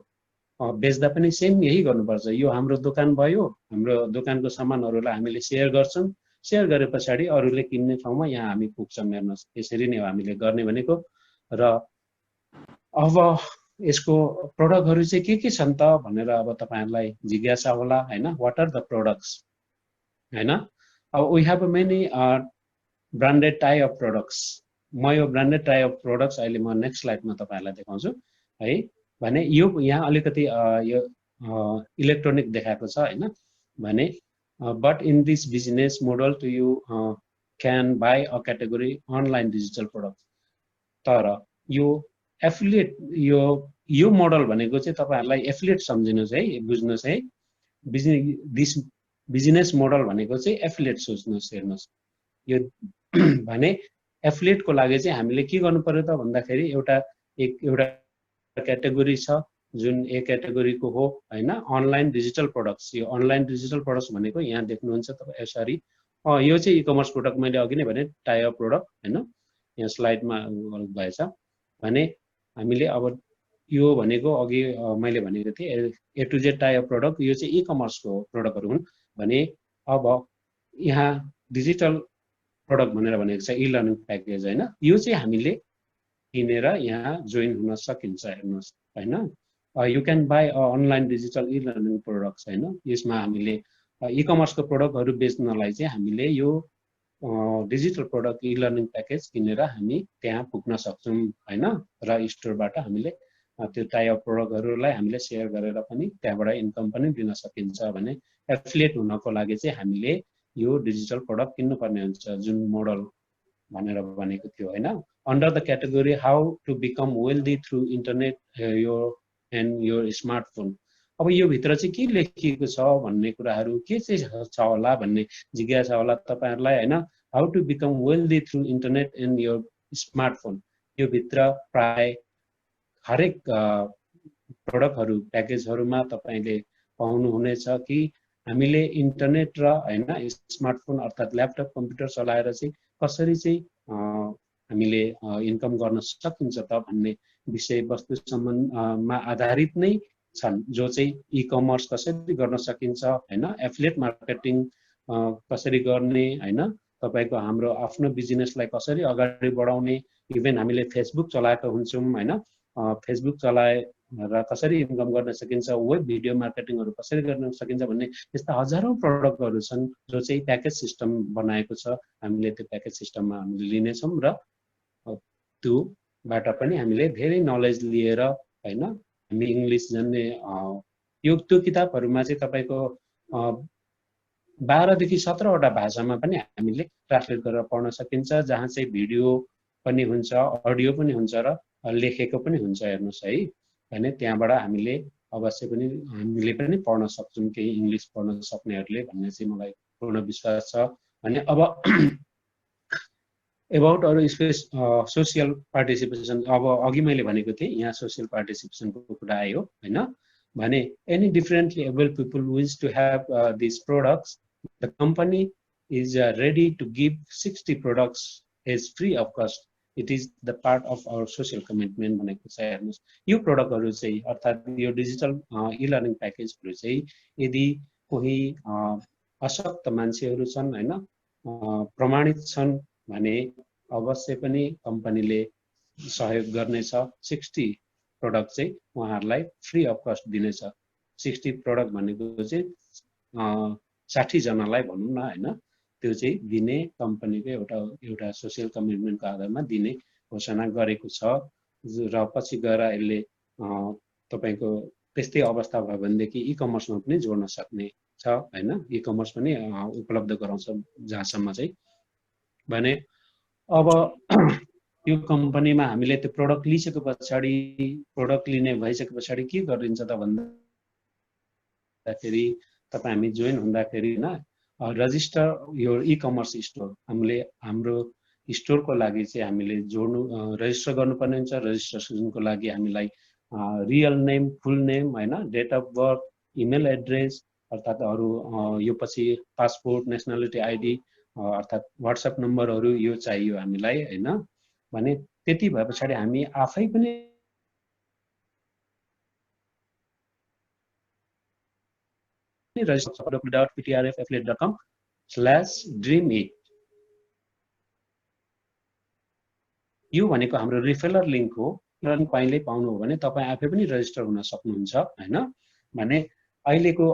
बेच्दा पनि सेम यही गर्नुपर्छ। यो हाम्रो दोकान भयो, हाम्रो दोकानको सामानहरूलाई हामीले सेयर गर्छौँ, सेयर गरे पछाडि अरूले किन्ने ठाउँमा यहाँ हामी पुग्छौँ। हेर्नुहोस्, यसरी नै हो हामीले गर्ने भनेको। र अब यसको प्रोडक्टहरू चाहिँ के छन् त भनेर अब तपाईहरुलाई जिज्ञासा होला हैन, व्हाट आर द प्रोडक्ट्स हैन। अब we have many branded type of products. म यो ब्रान्डेड टाइप अफ प्रोडक्ट्स अहिले म नेक्स्ट स्लाइडमा तपाईहरुलाई देखाउँछु है। भने यो यहाँ अलिकति यो इलेक्ट्रोनिक देखाएको छ हैन भने but in this business model to you can buy a category online digital product. तर यो एफिलिएट यो मोडल भनेको चाहिँ तपाईहरुलाई एफिलिएट सम्झिनुस् है, बुझ्नुस् है। बिजनेस मोडल भनेको चाहिँ एफिलिएट सोच्नुस्। हेर्नुस्, यो भने एफिलिएटको लागि चाहिँ हामीले के गर्नु पर्यो त भन्दाखेरि एउटा क्याटेगोरी छ जुन ए क्याटेगोरीको हो हैन, अनलाइन डिजिटल प्रोडक्ट्स। यो अनलाइन डिजिटल प्रोडक्ट्स भनेको यहाँ देख्नुहुन्छ तपाईँ यसरी यो चाहिँ इ कमर्स प्रोडक्ट मैले अघि नै भने टाइप अफ प्रोडक्ट हैन, यहाँ स्लाइडमा भएछ भने हामीले अब यो भनेको अघि मैले भनेको थिएँ A to Z type of product, यो चाहिँ इ कमर्सको प्रोडक्टहरू हुन् भने अब यहाँ डिजिटल प्रोडक्ट भनेर भनेको छ इ लर्निङ प्याकेज हैन। यो चाहिँ हामीले किनेर यहाँ जोइन हुन सकिन्छ। हेर्नुहोस् हैन, you can by online digital e learning products हैन। यसमा हामीले इ कमर्सको प्रोडक्टहरू बेच्नलाई चाहिँ हामीले यो डिजिटल प्रोडक्ट इ लर्निङ प्याकेज किनेर हामी त्यहाँ पुग्न सक्छौँ हैन। र स्टोरबाट हामीले त्यो टाइप अफ प्रोडक्टहरूलाई हामीले सेयर गरेर पनि त्यहाँबाट इन्कम पनि लिन सकिन्छ। भने एफिलिएट हुनको लागि चाहिँ हामीले यो डिजिटल प्रोडक्ट किन्नुपर्ने हुन्छ जुन मोडल भनेर भनेको थियो हैन। Under the category how to become wealthy through internet and your smartphone. अब यो भित्र चाहिँ के लेखिएको छ भन्ने कुराहरू के चाहिँ छ होला भन्ने जिज्ञासा होला तपाईहरुलाई हैन। How to become wealthy through internet and your smartphone, यो भित्र प्राय हरेक प्रोडक्टहरू प्याकेजहरूमा तपाईले पाउनुहुनेछ कि हामीले इन्टरनेट र हैन स्मार्टफोन अर्थात् ल्यापटप कम्प्युटर चलाएर चाहिँ कसरी चाहिँ हामीले इन्कम गर्न सकिन्छ त भन्ने विषयवस्तु सम्बन्धमा आधारित नै छन्, जो चाहिँ इ कमर्स कसरी गर्न सकिन्छ हैन, एफिलिएट मार्केटिङ कसरी गर्ने हैन, तपाईको हाम्रो आफ्नो बिजनेसलाई कसरी अगाडि बढाउने। इभन हामीले फेसबुक चलाएको हुन्छौँ हैन, फेसबुक र कसरी इन्कम गर्न सकिन्छ, वेब भिडियो मार्केटिङहरू कसरी गर्न सकिन्छ भन्ने यस्ता हजारौं प्रडक्टहरू छन् जो चाहिँ प्याकेज सिस्टम बनाएको छ। हामीले त्यो प्याकेज सिस्टममा हामीले लिनेछौँ र त्योबाट पनि हामीले धेरै नलेज लिएर हैन हामी इङ्ग्लिस जान्ने त्यो किताबहरूमा चाहिँ तपाईको 12 देखि 17 वटा भाषामा पनि हामीले ट्रान्सलेट गरेर पढ्न सकिन्छ, जहाँ चाहिँ भिडियो पनि हुन्छ, अडियो पनि हुन्छ र लेखेको पनि हुन्छ। हेर्नुस् है, भने त्यहाँबाट हामीले अवश्य पनि हामीले पनि पढ्न सक्छौँ, केही इङ्ग्लिस पढ्न सक्नेहरूले भन्ने चाहिँ मलाई पूर्ण विश्वास छ। भने अब एबाउट अरू स्पेस सोसियल पार्टिसिपेसन, अब अघि मैले भनेको थिएँ यहाँ सोसियल पार्टिसिपेसनको कुरा आयो हैन। भने any differently able people wish to have these products, the company is ready to give 60 products as free of cost. It is the part of our social commitment भनेको छ। हेर्नुस् यो प्रोडक्टहरु चाहिँ अर्थात यो डिजिटल ई-लर्निङ प्याकेजहरु चाहिँ यदि कोही अशक्त मान्छेहरु छन् हैन, प्रमाणित छन् भने अवश्य पनि कम्पनीले सहयोग गर्नेछ। 60 प्रोडक्ट चाहिँ उहाँहरुलाई फ्री अफ कस्ट दिनेछ। 60 प्रोडक्ट भनेको चाहिँ 60 जनालाई भनौं न हैन, त्यो चाहिँ दिने कम्पनीको एउटा सोशल कमिटमेन्टको आधारमा दिने घोषणा गरेको छ। र पछि गएर यसले तपाईको त्यस्तै अवस्था भयो भनेदेखि ई-कमर्समा पनि जोड्न सक्ने छ हैन। ई-कमर्स पनि उपलब्ध गराउँछ जहाँसम्म चाहिँ। भने अब यो कम्पनीमा हामीले त्यो प्रोडक्ट लिइसके पछाडी, प्रोडक्ट लिने भइसके पछाडी के गरिन्छ त भन्दाखेरि तपाई हामी जोइन हुँदाखेरि हैन, रजिस्टर यो ई-कमर्स स्टोर हामीले हाम्रो स्टोरको लागि चाहिँ हामीले जोड्नु रजिस्टर गर्नुपर्ने हुन्छ। रजिस्ट्रेसनको लागि हामीलाई रियल नेम, फुल नेम हैन, date of birth, email address अर्थात अरु यो पछि पासपोर्ट, नेशनलिटी आईडी अर्थात व्हाट्सएप नम्बरहरु यो चाहियो हामीलाई हैन। भने त्यति भए पछाडी हामी आफै पनि रजिस्टर www.ptrfaffiliate.com/dreamit यो भनेको हाम्रो रिफेलर लिंक हो। र कहिले पाउनु हो भने तपाई आफै पनि रजिस्टर हुन सक्नुहुन्छ हैन। भने अहिलेको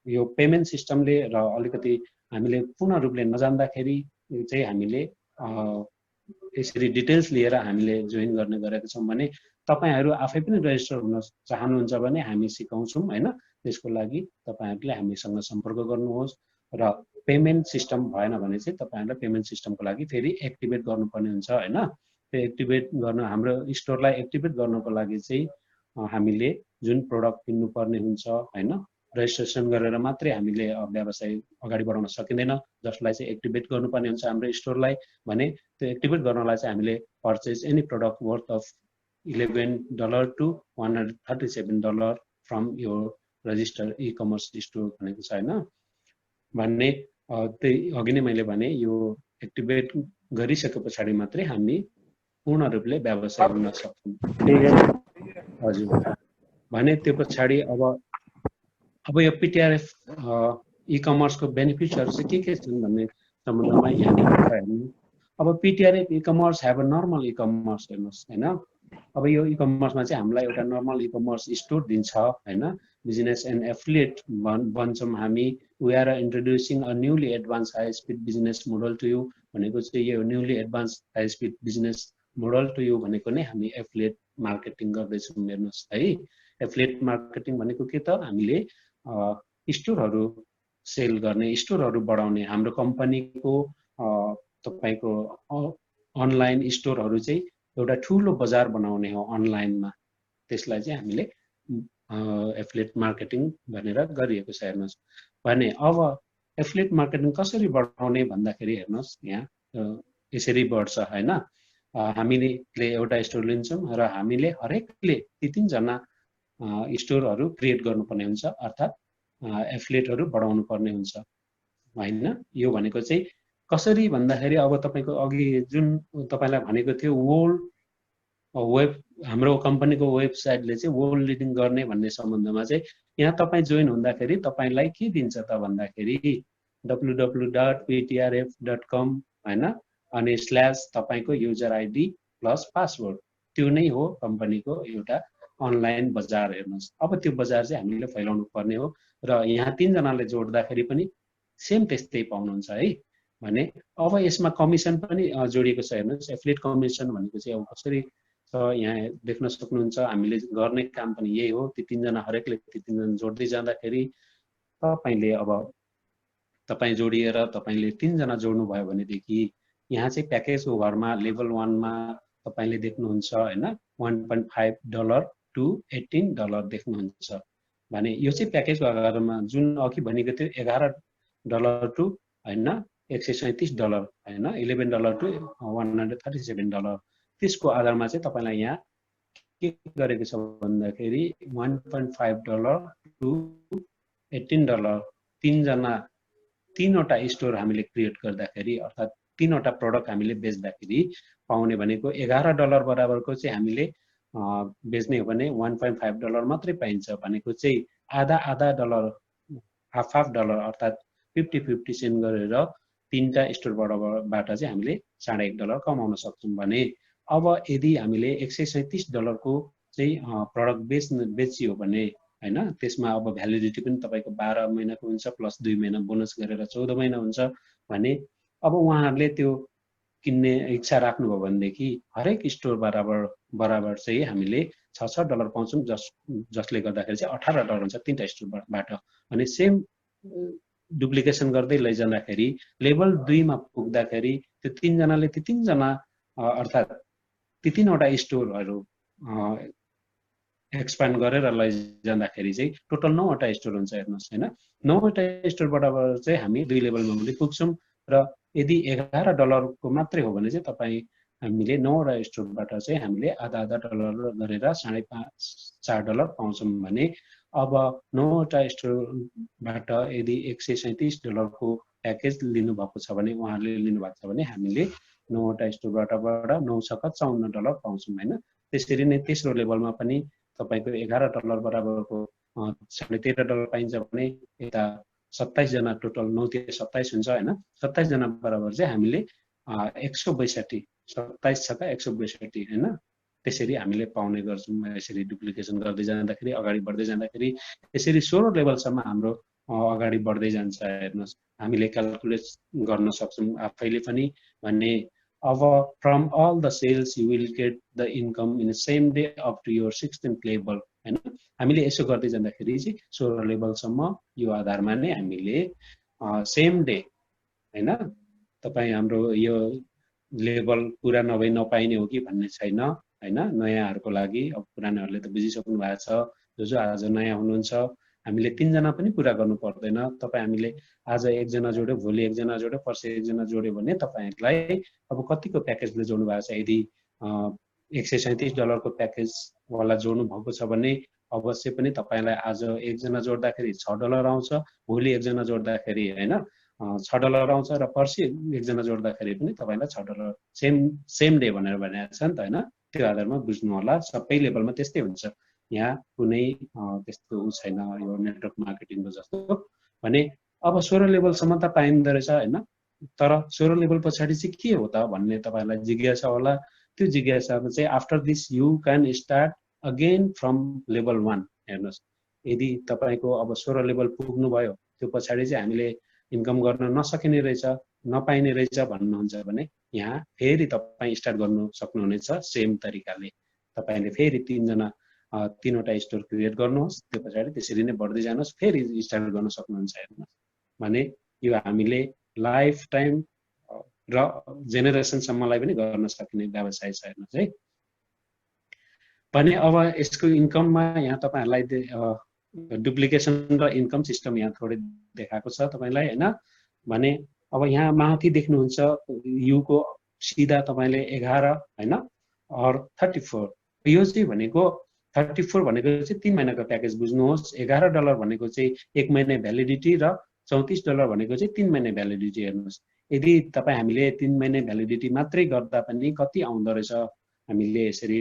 यो पेमेन्ट सिस्टमले र अलिकति हामीले पूर्ण रूपले नजान्दाखेरि चाहिँ हामीले यसरी डिटेल्स लिएर हामीले जोइन गर्ने गरेका छौं। भने तपाईहरु आफै पनि रजिस्टर हुन चाहनुहुन्छ भने हामी सिकाउँछौं हैन। त्यसको लागि तपाईहरुले हामीसँग सम्पर्क गर्नुहोस् र पेमेन्ट सिस्टम भएन भने चाहिँ तपाईहरुले पेमेन्ट सिस्टमको लागि फेरि एक्टिभेट गर्नुपर्ने हुन्छ हैन। त्यो एक्टिभेट गर्न हाम्रो स्टोरलाई एक्टिभेट गर्नको लागि चाहिँ हामीले जुन प्रोडक्ट किन्नु पर्ने हुन्छ हैन, रजिस्ट्रेसन गरेर मात्रै हामीले व्यवसाय अगाडि बढाउन सकिदैन, जसलाई चाहिँ एक्टिभेट गर्नुपर्ने हुन्छ हाम्रो स्टोरलाई। भने त्यो एक्टिभेट गर्नलाई चाहिँ हामीले purchase any product worth of $11 to $137 from your register e-commerce store भनेको छ हैन। भन्ने त्यही अघि नै मैले भने यो एक्टिभेट गरिसके पछाडी मात्रै हामी पूर्ण रूपले व्यवसाय गर्न सक्छौं। हजुर, भने त्यो पछाडी अब यो पीटीआरएफ ई-कमर्स को बेनिफिट्सहरु चाहिँ के छन् भन्ने सम्बन्धमा यहाँ लेखेको छ हेर्नु। अब पीटीआरएफ ई-कमर्स हैव अ नर्मल ई-कमर्स हेर्नुस् हैन। अब यो ई-कमर्समा चाहिँ हामीलाई एउटा नर्मल ई-कमर्स स्टोर दिन्छ हैन। बिजनेस एन्ड एफिलिएट भन्छौं हामी। We are introducing a newly advance high speed business model to you भनेको चाहिँ यो newly advance high speed business model to you भनेको नै हामी एफिलिएट मार्केटिङ गर्दै छौं हेर्नुस् है। एफिलिएट मार्केटिङ भनेको के त, हामीले स्टोरहरु सेल गर्ने, स्टोरहरु बढाउने, हाम्रो कम्पनीको तपाईको अनलाइन स्टोरहरु चाहिँ एउटा ठूलो बजार बनाउने हो अनलाइनमा। त्यसलाई चाहिँ हामीले एफिलिएट मार्केटिङ भनेर गरिएको छ हेर्नुस्। भने अब एफिलिएट मार्केटिङ कसरी बढाउने भन्दाखेरि हेर्नुस् यहाँ यसरी बढ्छ हैन। हामीले एउटा स्टोर लिन्छौं र हामीले हरेकले 3 जना स्टोरहरु क्रिएट गर्नुपर्ने हुन्छ अर्थात एफिलिएटहरु बढाउनु पर्ने हुन्छ हैन। यो भनेको चाहिँ कसरी भन्दाखेरि अब तपाईको अघि जुन तपाईलाई भनेको थियो वर्ल्ड वेब, हाम्रो कम्पनीको वेबसाइटले चाहिँ वर्ल्ड लिडिङ गर्ने भन्ने सम्बन्धमा चाहिँ यहाँ तपाई जोइन हुँदाखेरि तपाईलाई के दिन्छ त भन्दाखेरि www.ptrf.com हैन, अनि / तपाईको युजर आईडी प्लस पासवर्ड, त्यो नै हो कम्पनीको एउटा अनलाइन बजार हेर्नुहोस्। अब त्यो बजार चाहिँ हामीले फैलाउनु पर्ने हो र यहाँ 3 जनाले जोड्दाखेरि पनि सेम त्यस्तै पाउनुहुन्छ है। भने अब यसमा कमिसन पनि जोडिएको छ हेर्नुहोस्। एफिलिएट कमिसन भनेको चाहिँ अब कसरी छ यहाँ देख्न सक्नुहुन्छ। हामीले गर्ने काम पनि यही हो। ती 3 जना हरेकले ती 3 जना जोड्दै जाँदाखेरि तपाईले अब तपाई जोडिएर तपाईले 3 जना जोड्नु भयो भनेदेखि यहाँ चाहिँ प्याकेजको घरमा लेभल 1 मा तपाईले देख्नुहुन्छ हैन $1.5 टु $18 देख्नुहुन्छ। भने यो चाहिँ प्याकेजको आधारमा जुन अघि भनेको थियो $11 टु हैन $137 हैन $11 टु $137 त्यसको आधारमा चाहिँ तपाईलाई यहाँ के गरेको छ भन्दाखेरि $1.5 टु $18 3 जना 3 वटा स्टोर हामीले क्रिएट गर्दाखेरि अर्थात 3 वटा प्रोडक्ट हामीले बेच्दाखेरि पाउने भनेको $11 बराबरको चाहिँ हामीले बेच्ने हो भने $1.5 मात्रै पाइन्छ। भनेको चाहिँ आधा डलर हाफ डलर अर्थात 50-50 सेन्ट गरेर 3टा स्टोरबाट चाहिँ हामीले $1.5 कमाउन सक्छौं। भने अब यदि हामीले $137 को चाहिँ प्रोडक्ट बेचियो भने हैन त्यसमा अब भ्यालिडिटी पनि तपाईको 12 महिनाको हुन्छ प्लस 2 महिना बोनस गरेर 14 महिना हुन्छ। भने अब उहाँहरुले त्यो किन्ने इच्छा राख्नुभयो भनेदेखि हरेक स्टोर बराबर चाहिँ हामीले $6 पाउँछौं जसले गर्दाखेरि चाहिँ $18 हुन्छ 3टा स्टोरबाट। अनि सेम डुप्लिकेसन गर्दै लैजाँदाखेरि लेभल 2 मा पुग्दाखेरि त्यो 3 जनाले ती 3 जना अर्थात ती 3 वटा स्टोरहरु एक्सपान्ड गरेर लैजाँदाखेरि चाहिँ टोटल 9 वटा स्टोर हुन्छ हेर्नुस् हैन। 9 वटा स्टोरबाट चाहिँ हामी 2 लेभलमा पनि पुग्छौं र यदि $11 को मात्रै हो भने चाहिँ तपाई हामीले 9 वटा स्टोरबाट चाहिँ हामीले आधा डलर गरेर $4.5 पाउँछौं। भने अब 9 वटा स्टोरबाट यदि $137 को प्याकेज लिनु भएको छ भने उहाँहरुले लिनु भएको छ भने हामीले 9 वटा स्टोरबाट $9.54 पाउँछौं हैन। त्यसरी नै तेस्रो लेभलमा पनि तपाईको $11 बराबरको $13.5 पाइन्छ भने यता 27 जना टोटल 9 × 27 हुन्छ हैन। 27 जना बराबर चाहिँ हामीले 162 27 छका 162 हैन त्यसरी हामीले पाउने गर्छौं। यसरी डुप्लिकेसन गर्दै जाँदाखेरि अगाडि बढ्दै जाँदाखेरि यसरी 16 लेभलसम्म हाम्रो अगाडि बढ्दै जान्छ हेर्नुस्। हामीले क्याल्कुलेट गर्न सक्छौं आफैले पनि। भने अब from all the sales you will get the income in the same day up to your 16th level हैन। हामीले यसो गर्दै जाँदाखेरि चाहिँ 16 लेभलसम्म यो आधारमा नै हामीले सेम डे हैन तपाई हाम्रो यो लेभल पूरा नभई नपाइने हो कि भन्ने छैन हैन। नयाँहरुको लागि अब पुरानाहरुले त बुझिसक्नु भएको छ। जो आज नयाँ हुनुहुन्छ हामीले 3 जना पनि पूरा गर्नु पर्दैन। तपाई हामीले आज 1 जना जोड्यो भोलि 1 जना जोड्यो पर्सि 1 जना जोड्यो भने तपाईहरुलाई अब कतिको प्याकेजले जोड्नु भएको छ। यदि $137 को प्याकेज वाला जोड्नु भएको छ भने अवश्य पनि तपाईलाई आज 1 जना जोड्दाखेरि $6 आउँछ, भोलि 1 जना जोड्दाखेरि हैन $6 आउँछ र पर्सि 1 जना जोड्दाखेरि पनि तपाईलाई $6 सेम डे भनेर भनेको छ नि त हैन। त्यो आधारमा बुझ्नु होला। सबै लेभलमा त्यस्तै हुन्छ। यहाँ कुनै त्यस्तो छैन यो नेटवर्क मार्केटिङको जस्तो। भने अब 16 लेभलसम्म त पाइँदो रहेछ हैन। तर 16 लेभल पछाडी चाहिँ के हो त भन्ने तपाईहरुलाई जिज्ञासा होला। त्यो जिज्ञासामा चाहिँ after this you can start again from level 1 हेर्नुस्। यदि तपाईको अब 16 लेभल पुग्नु भयो त्यो पछाडी चाहिँ हामीले इन्कम गर्न नसकिने रहेछ नपाइने रहेछ भन्नुहुन्छ भने यहाँ फेरि तपाई स्टार्ट गर्नु सक्नुहुनेछ सेम तरिकाले। तपाईले फेरि 3 जना 3 वटा स्टोर क्रिएट गर्नुहोस् त्यो पछाडी त्यसरी नै बढ्दै जानुहोस् फेरि स्टार्ट गर्न सक्नुहुन्छ हेर्नुस्। भने यो हामीले लाइफ टाइम र जेनेरेसन सम्मलाई पनि गर्न सकिने व्यवसाय छ हेर्नुस् है। भने अब यसको इन्कममा यहाँ तपाईहरुलाई डुप्लिकेसन र इन्कम सिस्टम यहाँ थोरै देखाएको छ तपाईलाई हैन। भने अब यहाँ माथि देख्नुहुन्छ यु को सिधा तपाईले 11 हैन और 34 यो चाहिँ भनेको 34 भनेको चाहिँ 3 महिनाको प्याकेज बुझ्नुहोस्। $11 भनेको चाहिँ 1 महिना भ्यालिडिटी र $34 भनेको चाहिँ 3 महिना भ्यालिडिटी हेर्नुस्। यदि तपाई हामीले 3 महिना भ्यालिडिटी मात्रै गर्दा पनि कति आउँदो रहेछ हामीले यसरी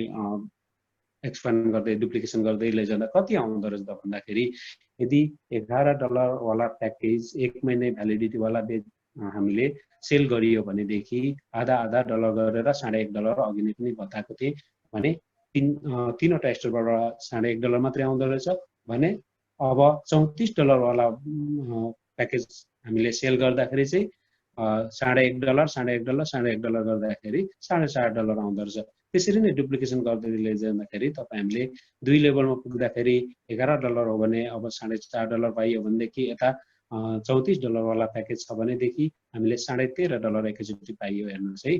एक्सपान्ड गर्दै डुप्लिकेसन गर्दै लैजाँदा कति आउँदो रहेछ भन्दाखेरि यदि $11 वाला प्याकेज 1 महिना भ्यालिडिटी वाला हामीले सेल गरियो भनेदेखि आधा डलर गरेर $1.5 अघि नै पनि बताएको थिए। भने तीनवटा स्टोरबाट $1.5 मात्रै आउँदो रहेछ भने अब $34 वाला प्याकेज हामीले सेल गर्दाखेरि चाहिँ $1.5 $1.5 गर्दाखेरि $4.5 आउँदो रहेछ। त्यसरी नै डुप्लिकेसन गर्दै जाँदाखेरि तपाईँ हामीले 2 लेभलमा पुग्दाखेरि $11 हो भने अब $4.5 पाइयो भनेदेखि यता $34 वाला प्याकेज छ भनेदेखि हामीले $13.5 एकैचोटि पाइयो हेर्नुहोस् है।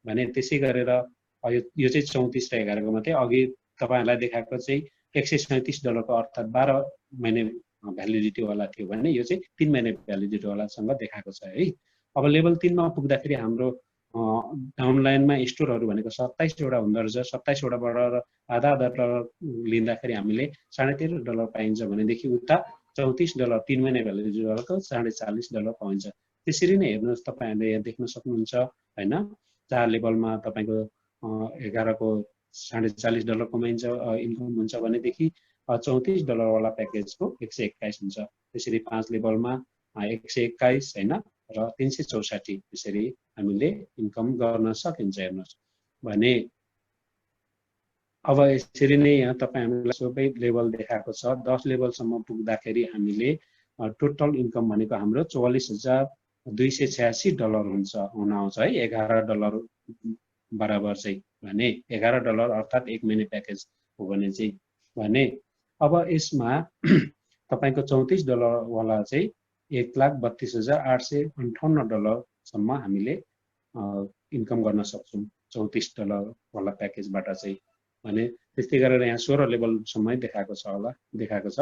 भने त्यसै गरेर यो चाहिँ 34 र 11 को मात्रै, अघि तपाईहरुलाई देखाएको चाहिँ $137 को अर्थात 12 महिने भ्यालिडिटी वाला थियो भने यो चाहिँ 3 महिने भ्यालिडिटी वाला सँग देखाएको छ है। अब लेभल 3 मा पुग्दाखेरि हाम्रो डाउनलाइनमा स्टोरहरु भनेको 27 वटा हुँदो रहेछ। 27 वटाबाट आधा डलर लिँदाखेरि हामीले $13.5 पाइन्छ भनेदेखि उता $34 3 महिने भ्यालिडिटी वालाको $40.5 पाइन्छ। त्यसरी नै हेर्नुस् तपाईहरुले यहाँ देख्न सक्नुहुन्छ हैन। 4 लेभलमा तपाईको 11 को $40.5 कमाइन्छ इन्कम हुन्छ भनेदेखि $34 वाला प्याकेजको 121 हुन्छ। त्यसरी 5 लेभलमा 121 हैन र 364 त्यसरी हामीले इन्कम गर्न सकिन्छ हेर्नुस्। भने अब यसरी नै यहाँ तपाई हामीलाई सबै लेभल देखाएको छ। 10 लेभलसम्म पुग्दाखेरि हामीले टोटल इन्कम भनेको हाम्रो $44,286 हुन्छ हुन आउँछ है। $11 बराबर चाहिँ भने $11 अर्थात 1 महिने प्याकेज हो भने चाहिँ। भने अब यसमा तपाईको $34 वाला चाहिँ $1,32,858 सम्म हामीले इन्कम गर्न सक्छौं $34 वाला प्याकेजबाट चाहिँ। भने त्यस्तै गरेर यहाँ 16 लेभल सम्मै देखाएको छ होला, देखाएको छ।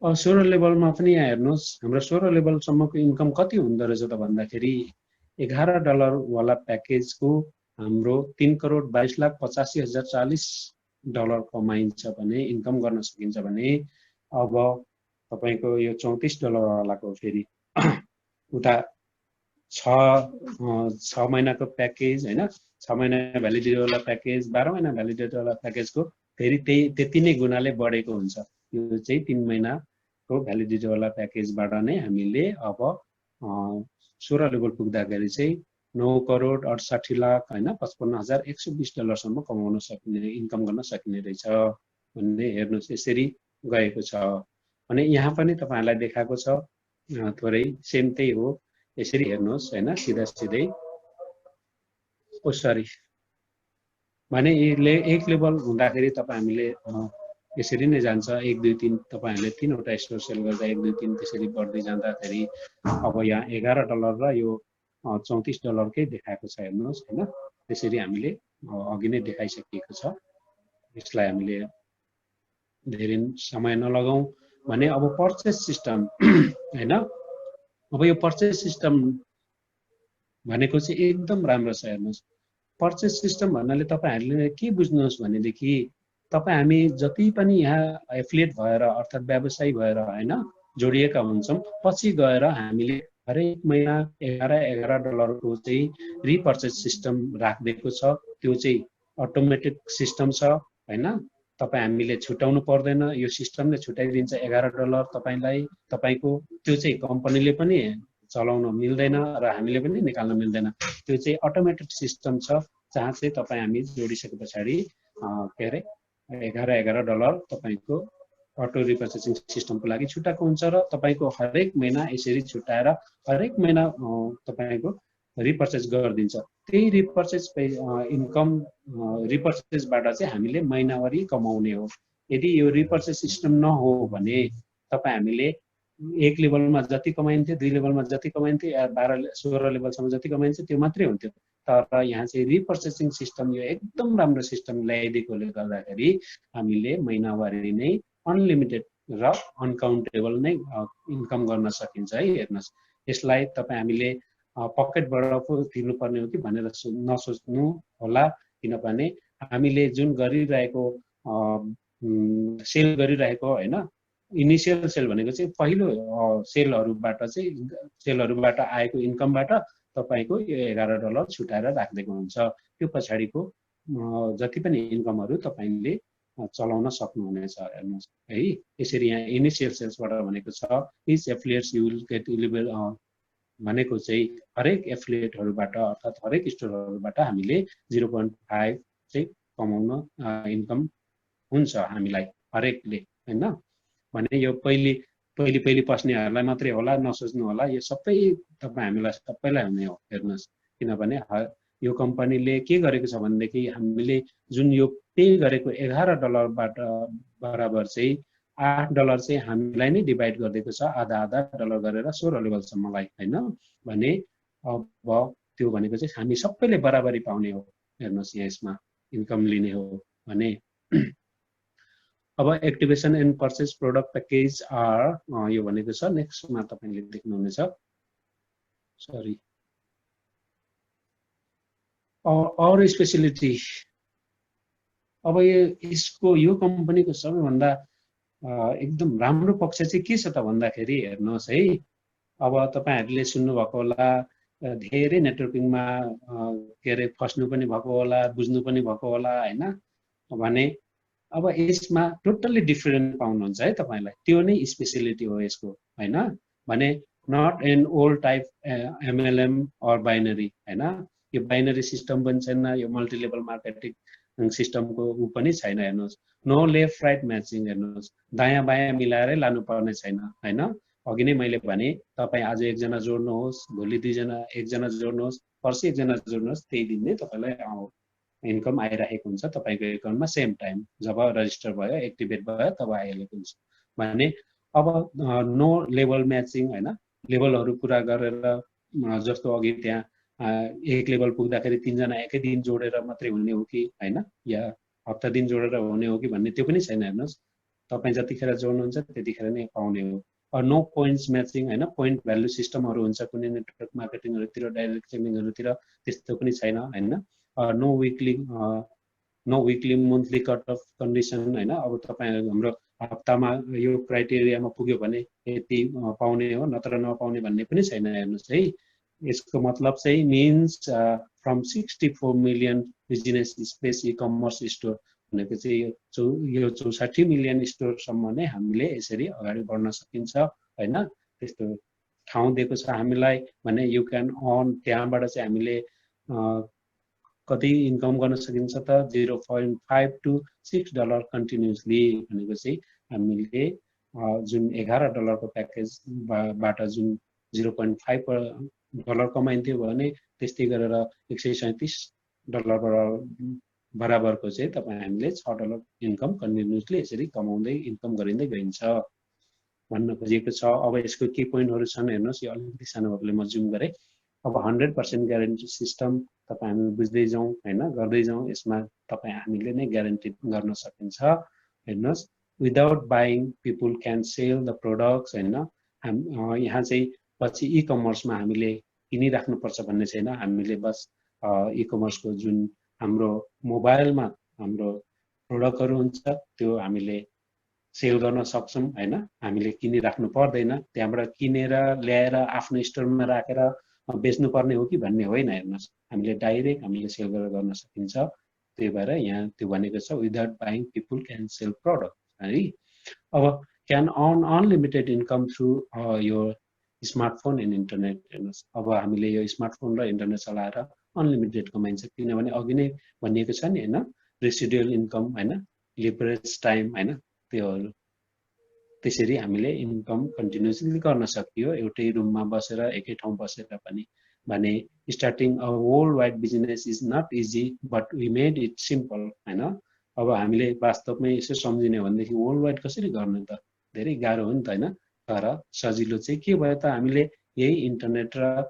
16 लेभलमा पनि यहाँ हेर्नुस् हाम्रो 16 लेभल सम्मको इन्कम कति हुँदो रहेछ त भन्दाखेरि $11 वाला प्याकेजको हाम्रो $3,22,85,040 कमाइन्छ भने इन्कम गर्न सकिन्छ भने अब तपाईको यो $34 वालाको फेरि उता 6 महिनाको प्याकेज हैन, 6 महिना भ्यालिडिटी वाला प्याकेज, 12 महिना भ्यालिडिटी वाला प्याकेजको फेरि त्यति नै गुणाले बढेको हुन्छ। यो चाहिँ 3 महिनाको भ्यालिडिटी वाला प्याकेजबाट नै हामीले अब 16 लेभल पुग्दाखेरि चाहिँ $9,68,00,000 हैन $55,120 सम्म कमाउन सकिने, इन्कम गर्न सकिने रहेछ भन्ने हेर्नुस् यसरी गएको छ। भने यहाँ पनि तपाईहरुलाई देखाएको छ थोरै सेम त्यही हो। यसरी हेर्नुस् हैन सिधा सिधै सरी भने एक लेभल हुँदाखेरि तपाई हामीले यसरी नै जान्छ 1 2 3 तपाईहरुले 3 वटा स्टोर सेल गर्दा 1 2 3 त्यसरी बढ्दै जाँदाखेरि अब यहाँ $11 र यो $34 कै देखाएको छ हेर्नुस् हैन। त्यसरी हामीले अघि नै देखाइसकिएको छ। यसलाई हामीले धेरै समय नलगाऊ भने अब पर्चेज सिस्टम हैन। अब यो पर्चेज सिस्टम भनेको चाहिँ एकदम राम्रो छ हेर्नुस्। पर्चेज सिस्टम भन्नाले तपाईहरुले के बुझ्नुहोस् भनेदेखि तपाई हामी जति पनि यहाँ एफिलिएट भएर अर्थात व्यवसायी भएर हैन जोडिएका हुन्छौं, पछि गएर हामीले हरेक महिना $11 को चाहिँ रिपर्चेज सिस्टम राखिदिएको छ। त्यो चाहिँ अटोमेटिक सिस्टम छ हैन। तपाई हामीले छुटाउनु पर्दैन, यो सिस्टमले छुटाइदिन्छ $11 तपाईलाई। तपाईको त्यो चाहिँ कम्पनीले पनि चलाउन मिल्दैन र हामीले पनि निकाल्न मिल्दैन। त्यो चाहिँ अटोमेटिक सिस्टम छ जहाँ चाहिँ तपाई हामी जोडिसकेपछि के अरे $11 तपाईको अटो रिपर्चेसिङ सिस्टमको लागि छुटाएको हुन्छ र तपाईको हरेक महिना यसरी छुटाएर हरेक महिना तपाईको रिपर्चेज गरिदिन्छ। त्यही रिपर्चेज इन्कम रिपर्चेजबाट चाहिँ हामीले महिनावारी कमाउने हो। यदि यो रिपर्चेज सिस्टम नहो भने तपाई हामीले 1 लेभलमा जति कमाइन्थ्यो, 2 लेभलमा जति कमाइन्थ्यो, 16 लेभलसम्म जति कमाइन्छ त्यो मात्रै हुन्थ्यो। तर यहाँ चाहिँ रिपर्चेसिङ सिस्टम यो एकदम राम्रो सिस्टम ल्याइदिएकोले गर्दाखेरि हामीले महिनावारी नै अनलिमिटेड र अनकाउन्टेबल नै इन्कम गर्न सकिन्छ है। हेर्नुस् यसलाई तपाई हामीले पकेटबाट पो तिर्नुपर्ने हो कि भनेर नसोच्नु होला, किनभने हामीले जुन गरिरहेको सेल गरिरहेको हैन इनिशियल सेल भनेको चाहिँ पहिलो सेलहरुबाट आएको इन्कमबाट तपाईको यो $11 छुटाएर राख्दिएको हुन्छ। त्यो पछाडीको जति पनि इन्कमहरु तपाईले चलाउन सक्नुहुनेछ हेर्नुस् है। यसरी यहाँ इनिशियल सेल्सबाट भनेको छ each affiliates you will get eligible भनेको चाहिँ हरेक एफिलिएटहरुबाट अर्थात हरेक स्टोरहरुबाट हामीले 0.5 चाहिँ कमाउन इन्कम हुन्छ हामीलाई हरेकले हैन। भने यो पहिले पस्नेहरूलाई मात्रै होला, नसोच्नु होला, यो सबै हामीलाई सबैलाई हुने हो। हेर्नुहोस्, किनभने यो कम्पनीले के गरेको छ भनेदेखि हामीले जुन यो पे गरेको $11बाट बराबर चाहिँ $8 चाहिँ हामीलाई नै डिभाइड गरिदिएको छ, आधा डलर गरेर 16 लेभलसम्मलाई हैन। भने अब त्यो भनेको चाहिँ हामी सबैले बराबरी पाउने हो। हेर्नुहोस्, यसमा इन्कम लिने हो भने अब activation and purchase product package are यो भनेको छ। नेक्स्टमा तपाईले देख्नुहुनेछ, सरी, और स्पेशलिटी। अब यो कम्पनीको सबैभन्दा एकदम राम्रो पक्ष चाहिँ के छ त भन्दाखेरि हेर्नुहोस् है, अब तपाईहरुले सुन्नु भएको होला, धेरै नेटवर्किङमा के अरे फस्नु पनि भएको होला, बुझ्नु पनि भएको होला हैन। भने अब यसमा टोटल्ली डिफरेन्ट पाउनुहुन्छ है तपाईलाई, त्यो नै स्पेशलिटी हो यसको हैन। भने not an old type MLM or binary हैन, यो बाइनरी सिस्टम पनि छैन, यो मल्टी लेभल मार्केटिङ सिस्टमको पनि छैन। हेर्नुहोस्, नो लेफ्ट राइट म्याचिङ, हेर्नुहोस् दायाँ बायाँ मिलाएरै लानु पर्ने छैन हैन। अघि नै मैले भने तपाई आज एकजना जोड्नुहोस्, भोलि एकजना जोड्नुहोस्, पर्सि एकजना जोड्नुहोस्, त्यही दिन नै तपाईलाई इन्कम आइरहेको हुन्छ तपाईको एकाउन्टमा सेम टाइम। जब रजिस्टर भयो, एक्टिभेट भयो, तब आइरहेको हुन्छ। भने अब नो लेभल म्याचिङ हैन, लेभलहरु पूरा गरेर जस्तो अघि त्यहाँ एक लेभल पुग्दाखेरि 3 जना एकै दिन जोडेर मात्रै हुने हो कि हैन, या हप्ता दिन जोडेर हुने हो कि भन्ने त्यो पनि छैन। हेर्नुहोस्, तपाई जतिखेर जोड्नुहुन्छ त्यतिखेर नै पाउने हो। नो पोइन्ट्स म्याचिङ हैन, पोइन्ट भ्यालु सिस्टमहरु हुन्छ कुनै नेटवर्क मार्केटिङहरुतिर, डाइरेक्ट सेलिङहरुतिर, त्यस्तो पनि छैन हैन। नो विकली मन्थली कट अफ कन्डिसन हैन। अब तपाईहरु हाम्रो हप्तामा यो क्राइटेरियामा पुग्यो भने यति पाउने हो, नत्र नपाउने भन्ने पनि छैन। हेर्नुहोस् है, यसको मतलब चाहिँ means from 64 million business space e commerce store भनेको चाहिँ यो 64 मिलियन स्टोरसम्म नै हामीले यसरी अगाडि बढ्न सकिन्छ हैन। त्यस्तो ठाउँ दिएको छ हामीलाई। भने यु क्यान अर्न, त्यहाँबाट चाहिँ हामीले कति इन्कम गर्न सकिन्छ त, 0.5 to $6 कन्टिन्युअसली। भनेको चाहिँ हामीले जुन $11 को प्याकेजबाट जुन $0.5 कमाइन्थ्यो भने त्यस्तै गरेर $137 बराबरको चाहिँ तपाई हामीले $6 इन्कम कन्टिन्युअसली यसरी कमाउँदै इन्कम गरिँदै गइन्छ भन्न खोजेको छ। अब यसको के पोइन्टहरु छन् हेर्नुहोस्, यो अलिकति सानो भएकोले म जुम गरे। अब 100% ग्यारेन्टी सिस्टम तपाई हामी बुझ्दै जाउँ हैन, गर्दै जाउँ। यसमा तपाई हामीले नै ग्यारेन्टी गर्न सकिन्छ। हेर्नुहोस्, without buying people can sell the products हैन। यहाँ चाहिँ पछि ई कमर्समा हामीले किनिराख्नु पर्छ भन्ने छैन। हामीले बस ई कमर्सको जुन हाम्रो मोबाइलमा हाम्रो प्रोडक्टहरु हुन्छ त्यो हामीले सेल गर्न सक्छौं हैन। हामीले किनिराख्नु पर्दैन, त्यहाँबाट किनेर ल्याएर आफ्नो स्टोरमा राखेर बेच्नु पर्ने हो कि भन्ने होइन। हेर्नुहोस्, हामीले डाइरेक्ट हामीले सेल गर्न सकिन्छ। त्यही भएर यहाँ त्यो भनेको छ, without buying people can sell product है। अब can earn unlimited income through यो स्मार्टफोन एन्ड इन्टरनेट। हेर्नुहोस्, अब हामीले यो स्मार्टफोन र इन्टरनेट चलाएर अनलिमिटेड कमाइन्छ, किनभने अघि नै भनिएको छ नि हैन, रेसिडुअल इन्कम हैन, लिभरेज टाइम हैन, त्योहरु त्यसरी हामीले इन्कम कन्टिन्युअसली गर्न सकियो एउटै रुममा बसेर, एकै ठाउँ बसेर पनि। भने starting a world wide business is not easy but we made it simple हैन। अब हामीले वास्तवमै यसो सम्झिने हो भनेदेखि वर्ल्ड वाइड कसरी गर्ने त, धेरै गाह्रो हो नि त हैन। तर सजिलो चाहिँ के भयो त, हामीले यही इन्टरनेट र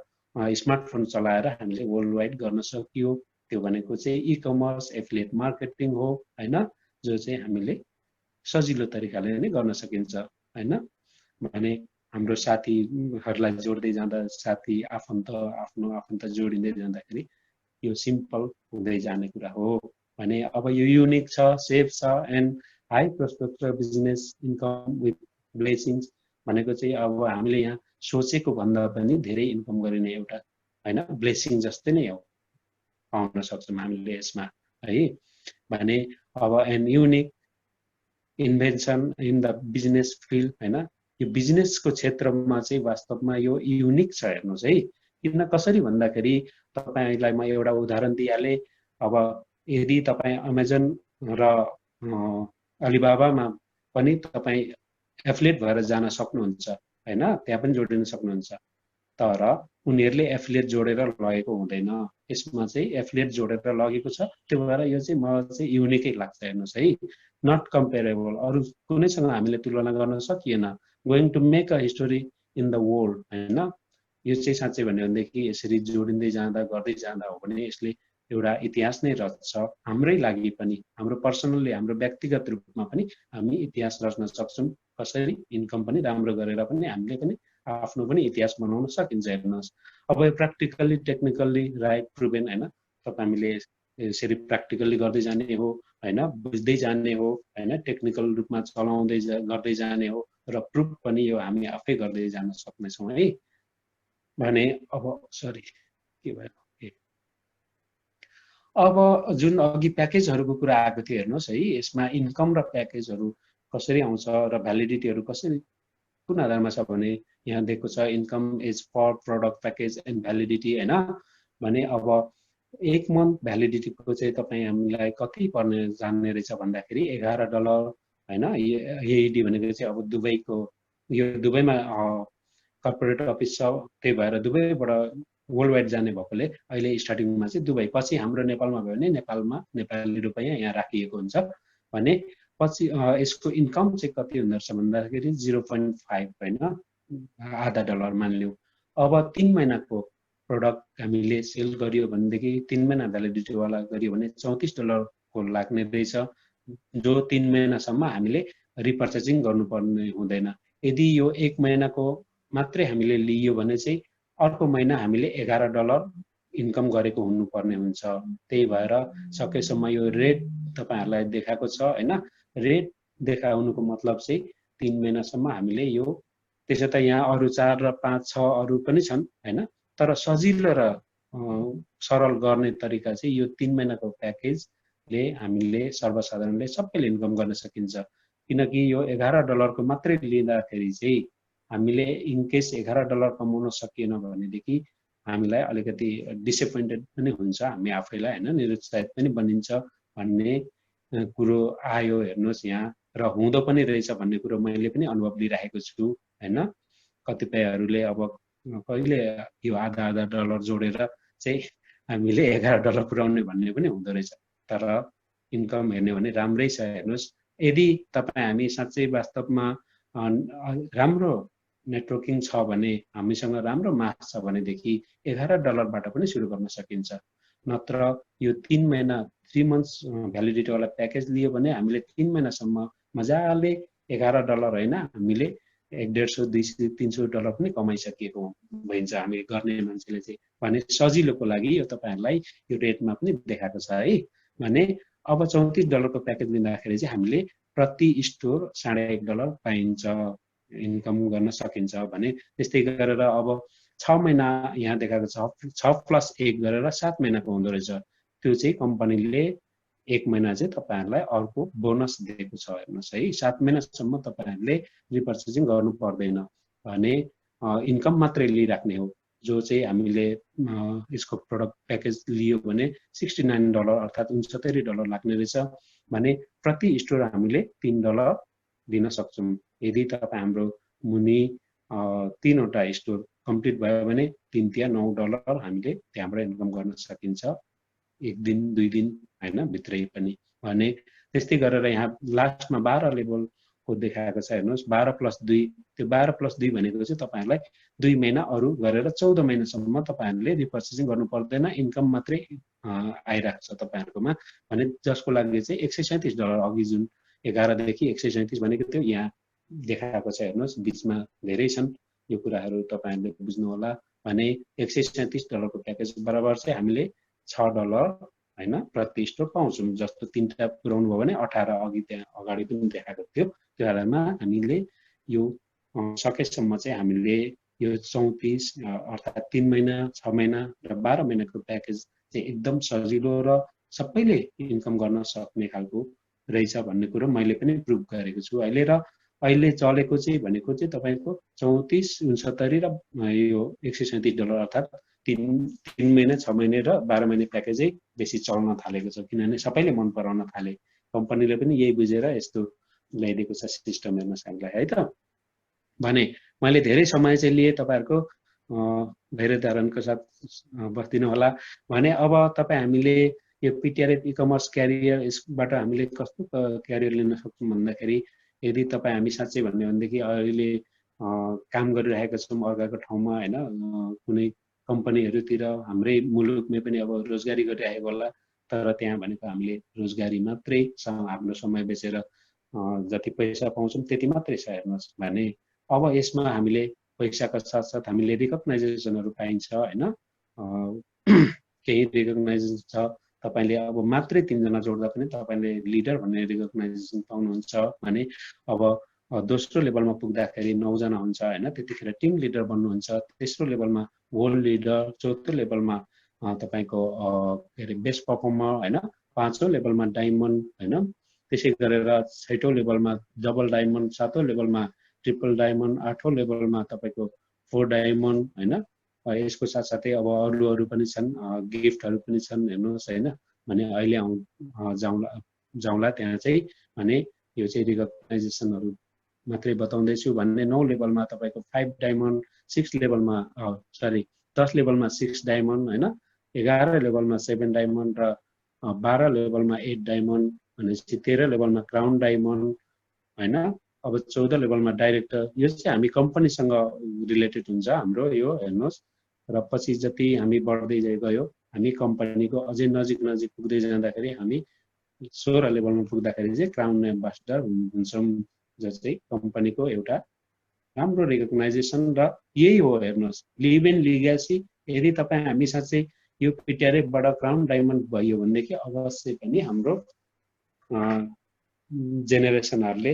स्मार्टफोन चलाएर हामीले वर्ल्ड वाइड गर्न सकियो। त्यो भनेको चाहिँ ई कमर्स, एफिलिएट मार्केटिङ हो हैन, जो चाहिँ हामीले सजिलो तरिकाले नै गर्न सकिन्छ हैन। भने हाम्रो साथीहरुलाई जोड्दै जाँदा, साथी आफन्त आफ्नो आफन्त जोडिँदै जाँदाखेरि यो सिम्पल हुँदै जाने कुरा हो। भने अब यो युनिक छ, सेफ छ and high prospect business income with blessings. भनेको चाहिँ अब हामीले यहाँ सोचेको भन्दा पनि धेरै इन्कम गरिने एउटा हैन ब्लेसिङ जस्तै नै हो, पाउन सक्छौं हामीले यसमा है। भने अब and unique invention in the business field हैन, यो बिजनेसको क्षेत्रमा चाहिँ वास्तवमा यो युनिक छ। हेर्नुहोस् है, किन कसरी भन्दाखेरि तपाईलाई म एउटा उदाहरण दिइहाले। अब यदि तपाईँ अमेजन र अलिबाबामा पनि तपाईँ एफिलिएट भएर जान सक्नुहुन्छ हैन, त्यहाँ पनि जोडिन सक्नुहुन्छ। तर उनीहरूले एफिलिएट जोडेर लगेको हुँदैन। यसमा चाहिँ एफिलिएट जोडेर लगेको छ, त्यो भएर यो चाहिँ मलाई चाहिँ युनिकै लाग्छ। हेर्नुहोस् है, नट कम्पेरेबल, अरू कुनैसँग हामीले तुलना गर्न सकिएन। Going to make a history in the world हैन, यो चाहिँ साँच्चै भन्यो भनेदेखि यसरी जोडिँदै जाँदा गर्दै जाँदा हो भने यसले एउटा इतिहास नै रच्छ। हाम्रै लागि पनि, हाम्रो पर्सनल्ली, हाम्रो व्यक्तिगत रूपमा पनि हामी इतिहास रच्न सक्छौँ। कसरी इन्कम पनि राम्रो गरेर पनि हामीले पनि आफ्नो पनि इतिहास बनाउन सकिन्छ। हेर्नुहोस्, अब यो प्र्याक्टिकल्ली टेक्निकल्ली राइट प्रुभेन हैन, हामीले यसरी प्र्याक्टिकल्ली गर्दै जाने हो हैन, बुझ्दै जाने हो हैन, टेक्निकल रूपमा चलाउँदै गर्दै जाने हो र प्रुफ पनि यो हामी आफै गर्दै जान सक्नेछौँ है। भने अब सरी के भयो, अब जुन अघि प्याकेजहरूको कुरा आएको थियो हेर्नुहोस् है, यसमा इन्कम र प्याकेजहरू कसरी आउँछ र भ्यालिडिटीहरू कसरी कुन आधारमा छ भने यहाँ दिएको छ income is for product package and validity हैन। भने अब 1 मन्थ भ्यालिडिटीको चाहिँ तपाईँ हामीलाई कति पर्ने जान्ने रहेछ भन्दाखेरि $11 हैन। एइडी भनेको चाहिँ अब दुबईको, यो दुबईमा कर्पोरेट अफिस छ, त्यही भएर दुबईबाट वर्ल्ड वाइड जाने भएकोले अहिले स्टार्टिङमा चाहिँ दुबई, पछि हाम्रो नेपालमा भयो भने नेपालमा नेपाली रुपैयाँ यहाँ राखिएको हुन्छ। भने पछि यसको इन्कम चाहिँ कति हुँदो रहेछ भन्दाखेरि 0.5 होइन, आधा डलर मानिलिउँ। अब 3 महिनाको प्रोडक्ट हामीले सेल गरियो भनेदेखि 3 महिना भ्यालिडिटीवाला गरियो भने $34 को लाग्ने रहेछ, जो 3 महिनासम्म हामीले रिपर्चेसिङ गर्नुपर्ने हुँदैन। यदि यो 1 महिनाको मात्रै हामीले लियो भने चाहिँ अर्को महिना हामीले $11 इन्कम गरेको हुनुपर्ने हुन्छ। त्यही भएर सकेसम्म यो रेट तपाईहरुलाई देखाएको छ हैन, रेट देखाउनुको मतलब चाहिँ 3 महिनासम्म हामीले यो, त्यसो त यहाँ अरु 4 र 5 6 अरु पनि छन् हैन, तर सजिलो र सरल गर्ने तरिका चाहिँ यो 3 महिनाको प्याकेजले हामीले सर्वसाधारणले सबैले इन्कम गर्न सकिन्छ। किनकि यो $11 को मात्रै लिँदाखेरि चाहिँ हामीले इनकेस $11 कमाउन सकिएन भनेदेखि हामीलाई अलिकति डिसएपोइन्टेड पनि हुन्छ, हामी आफैलाई हैन, निरुत्साहित पनि बनिन्छ भन्ने कुरो आयो हेर्नुस् यहाँ, र हुँदो पनि रहेछ भन्ने कुरो मैले पनि अनुभव लिइराखेको छु हैन। कतिपयहरूले अब कहिले यो आधा डलर जोडेर चाहिँ हामीले $11 पुर्याउने भन्ने पनि हुँदो रहेछ। तर इन्कम हेर्ने भने राम्रै छ हेर्नुस्। यदि तपाईँ हामी साँच्चै वास्तवमा राम्रो नेटवर्किङ छ भने, हामीसँग राम्रो मास छ भनेदेखि $11 बाट पनि सुरु गर्न सकिन्छ। नत्र यो 3 महिना 3 मन्थ्स भ्यालिडिटी वाला प्याकेज लियो भने हामीले 3 महिनासम्म मजाले $11 हैन, हामीले $150-200-300 पनि कमाइसकिएको भइन्छ हामी गर्ने मान्छेले चाहिँ। भने सजिलोको लागि यो तपाईहरुलाई यो रेटमा पनि देखाएको छ है। भने अब $34 को प्याकेज लिँदाखेरि चाहिँ हामीले प्रति स्टोर $1.5 पाइन्छ, इन्कम गर्न सकिन्छ। भने त्यस्तै गरेर अब 6 महिना यहाँ देखाएको छ, 6+1 गरेर 7 महिनाको हुँदो रहेछ। त्यो चाहिँ कम्पनीले 1 महिना चाहिँ तपाईहरुलाई अर्को बोनस दिएको छ हेर्नुस् है। 7 महिनासम्म तपाईहरुले रिपर्चेसिङ गर्नु पर्दैन भने इन्कम मात्रै लिइराख्ने हो। जो चाहिँ हामीले यसको प्रोडक्ट प्याकेज लियो भने $69 अर्थात $69 लाग्ने रहेछ। भने प्रति स्टोर हामीले $3 दिन सक्छौं। यदि तपाईं हाम्रो मुनि 3 वटा स्टोर कम्प्लिट भयो भने 3 तिया $9 हामीले त्यहाँबाट इन्कम गर्न सकिन्छ, 1 दिन 2 दिन हैन भित्रै पनि। भने त्यस्तै गरेर यहाँ लास्टमा 12 लेभलको देखाएको छ हेर्नुस्, 12+2, त्यो 12+2 भनेको चाहिँ तपाईहरुलाई 2 महिना अरु गरेर 14 महिनासम्म तपाईहरुले रिपर्चेसिङ गर्नु पर्दैन, इन्कम मात्रै आइराख्छ तपाईहरुकोमा। भने जसको लागि चाहिँ $137 अघि जुन 11 देखि 137 भनेको थियो यहाँ देखाएको छ हेर्नुस्, बीचमा धेरै छन् यो कुराहरु तपाईहरुले बुझ्नु होला। भने $137 को प्याकेज बराबर चाहिँ हामीले $6 हैन प्रति स्टोर पाउँछौं। जस्तो 3टा पुराउनु भयो भने 18 अघि त्यहाँ अगाडि पनि देखाएको थियो। त्यो आधारमा हामीले यो सकेसम्म चाहिँ हामीले यो 34 अर्थात 3 महिना 6 महिना र 12 महिनाको प्याकेज चाहिँ एकदम सजिलो र सबैले इन्कम गर्न सक्ने खालको रहेछ भन्ने कुरो मैले पनि प्रुभ गरेको छु अहिले। र अहिले चलेको चाहिँ भनेको चाहिँ तपाईको 34, 69 र यो $137 अर्थात 3 महिना 6 महिने र 12 महिने प्याकेजै बेसी चल्न थालेको छ, किनभने सबैले मन पराउन थाले। कम्पनीले पनि यही बुझेर यस्तो ल्याइदिएको छ सिस्टम हेर्नुहोस् हामीलाई है त। भने मैले धेरै समय चाहिँ लिएँ तपाईँहरूको धेरै उदाहरणको साथ बस्दिनु होला। भने अब तपाईँ हामीले यो पिटिआरएफ ई कमर्स क्यारियर यसबाट हामीले कस्तो क्यारियर लिन सक्छौँ भन्दाखेरि, यदि तपाईँ हामी साँच्चै भन्ने भनेदेखि अहिले काम गरिरहेका छौँ अर्काको ठाउँमा होइन, कुनै कम्पनीहरूतिर हाम्रै मुलुकमै पनि अब रोजगारी गरिरहेको होला, तर त्यहाँ भनेको हामीले रोजगारी मात्रै आफ्नो समय बेचेर जति पैसा पाउँछौँ त्यति मात्रै छ हेर्नुहोस्। भने अब यसमा हामीले पैसाको साथसाथ हामीले रिकग्नाइजेसनहरू पाइन्छ होइन, केही रिकग्नाइजेसन छ। तपाईँले अब मात्रै 3 जना जोड्दा पनि तपाईँले लिडर भन्ने रिकग्नाइजेसन पाउनुहुन्छ। भने अब दोस्रो लेभलमा पुग्दाखेरि 9 जना हुन्छ होइन, त्यतिखेर टिम लिडर बन्नुहुन्छ। तेस्रो लेभलमा वर्ल्ड लिडर, चौथो लेभलमा तपाईँको के अरे बेस्ट पर्फर्मर होइन, पाँचौँ लेभलमा डायमन्ड होइन, त्यसै गरेर 6औँ लेभलमा डबल डायमन्ड, 7औँ लेभलमा ट्रिपल डायमन्ड, 8औँ लेभलमा तपाईँको 4 डायमन्ड होइन। यसको साथसाथै अब अरू पनि छन्, गिफ्टहरू पनि छन् हेर्नुहोस् होइन। भने अहिले जाउँला त्यहाँ चाहिँ। भने यो चाहिँ रिकग्नाइजेसनहरू मात्रै बताउँदैछु। भन्ने 9 लेभलमा तपाईँको 5 डायमन्ड, 6 लेभलमा 10 लेभलमा 6 डायमन्ड होइन, 11 लेभलमा 7 डायमन्ड र 12 लेभलमा 8 डायमन्ड, भनेपछि 13 लेभलमा क्राउन डायमन्ड होइन। अब 14 लेभलमा डाइरेक्टर। यो चाहिँ हामी कम्पनीसँग रिलेटेड हुन्छ हाम्रो यो हेर्नुहोस्। र पछि जति हामी बढ्दै गयो हामी कम्पनीको अझै नजिक पुग्दै जाँदाखेरि हामी 16 लेभलमा पुग्दाखेरि चाहिँ क्राउन एम्बेसडर हुन्छौँ, जो चाहिँ कम्पनीको एउटा राम्रो रिकग्नाइजेसन। र यही हो हेर्नुहोस् लिभ एन्ड लिगेसी। यदि तपाईँ हामी साँच्चै यो पिटिआरएफबाट क्राउन डायमन्ड भयो भनेदेखि अवश्य पनि हाम्रो जेनेरेसनहरूले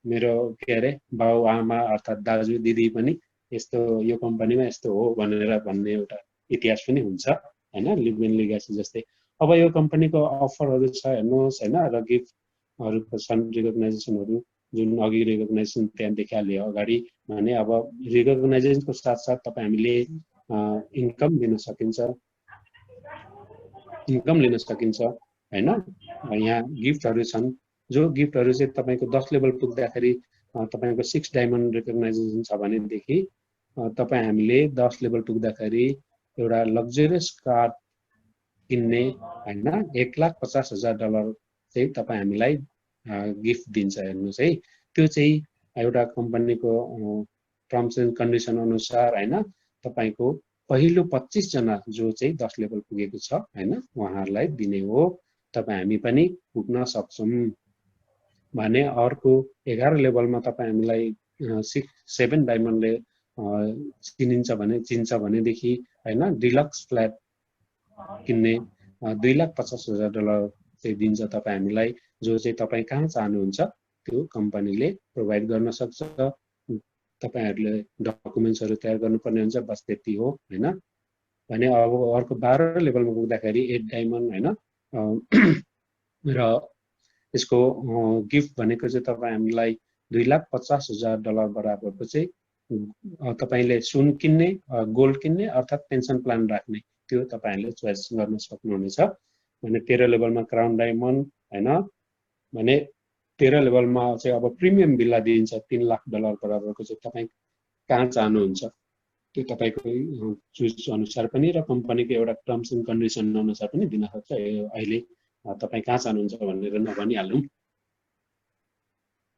मेरो के अरे बाउ आमा अर्थात् दाजु दिदी पनि यस्तो यो कम्पनीमा यस्तो हो भनेर भन्ने एउटा इतिहास पनि हुन्छ होइन, लिभ एन्ड लिगेसी जस्तै। अब यो कम्पनीको अफरहरू छ हेर्नुहोस् होइन, र गिफ्टहरूको छन् रिकग्नाइजेसनहरू, जुन अघि रिकग्नाइजेसन त्यहाँ देखिहाल्यो अगाडि। भने अब रिकग्नाइजेसनको साथसाथ तपाईँ हामीले इन्कम लिन सकिन्छ होइन। यहाँ गिफ्टहरू छन्, जो गिफ्टहरू चाहिँ तपाईँको 10 लेभल पुग्दाखेरि तपाईँको 6 डायमन्ड रिकग्नाइजेसन छ भनेदेखि तपाईँ हामीले 10 लेभल पुग्दाखेरि एउटा लग्जरियस कार किन्ने होइन, $1,50,000 चाहिँ तपाईँ हामीलाई गिफ्ट दिन्छ हेर्नुहोस् है। त्यो चाहिँ एउटा कम्पनीको टर्म्स एन्ड कन्डिसन अनुसार होइन, तपाईँको पहिलो 25 जना जो चाहिँ 10 लेभल पुगेको छ होइन, उहाँहरूलाई दिने हो। तपाईँ हामी पनि पुग्न सक्छौँ। भने अर्को 11 लेभलमा तपाईँ हामीलाई 7 डायमन्डले चिन्छ भनेदेखि होइन, डिलक्स फ्ल्याट किन्ने $2,50,000 चाहिँ दिन्छ तपाईँ हामीलाई, जो चाहिँ तपाईँ कहाँ चाहनुहुन्छ त्यो कम्पनीले प्रोभाइड गर्न सक्छ। तपाईँहरूले डकुमेन्ट्सहरू तयार गर्नुपर्ने हुन्छ, बस त्यति हो होइन। भने अब अर्को 12 लेभलमा पुग्दाखेरि 8 डायमन्ड होइन, र यसको गिफ्ट भनेको चाहिँ तपाईँ हामीलाई $2,50,000 बराबरको चाहिँ तपाईँले सुन किन्ने, गोल्ड किन्ने अर्थात् पेन्सन प्लान राख्ने, त्यो तपाईँहरूले चोइस गर्न सक्नुहुनेछ। भने 13 लेभलमा क्राउन डायमन्ड होइन। भने 13 लेभलमा चाहिँ अब प्रिमियम भिल्ला दिन्छ $3,00,000 बराबरको चाहिँ तपाईँ कहाँ चाहनुहुन्छ त्यो तपाईँको चुज अनुसार पनि र कम्पनीको एउटा टर्म्स एन्ड कन्डिसन अनुसार पनि दिन सक्छ। अहिले तपाईँ कहाँ चाहनुहुन्छ भनेर नभनिहालौँ।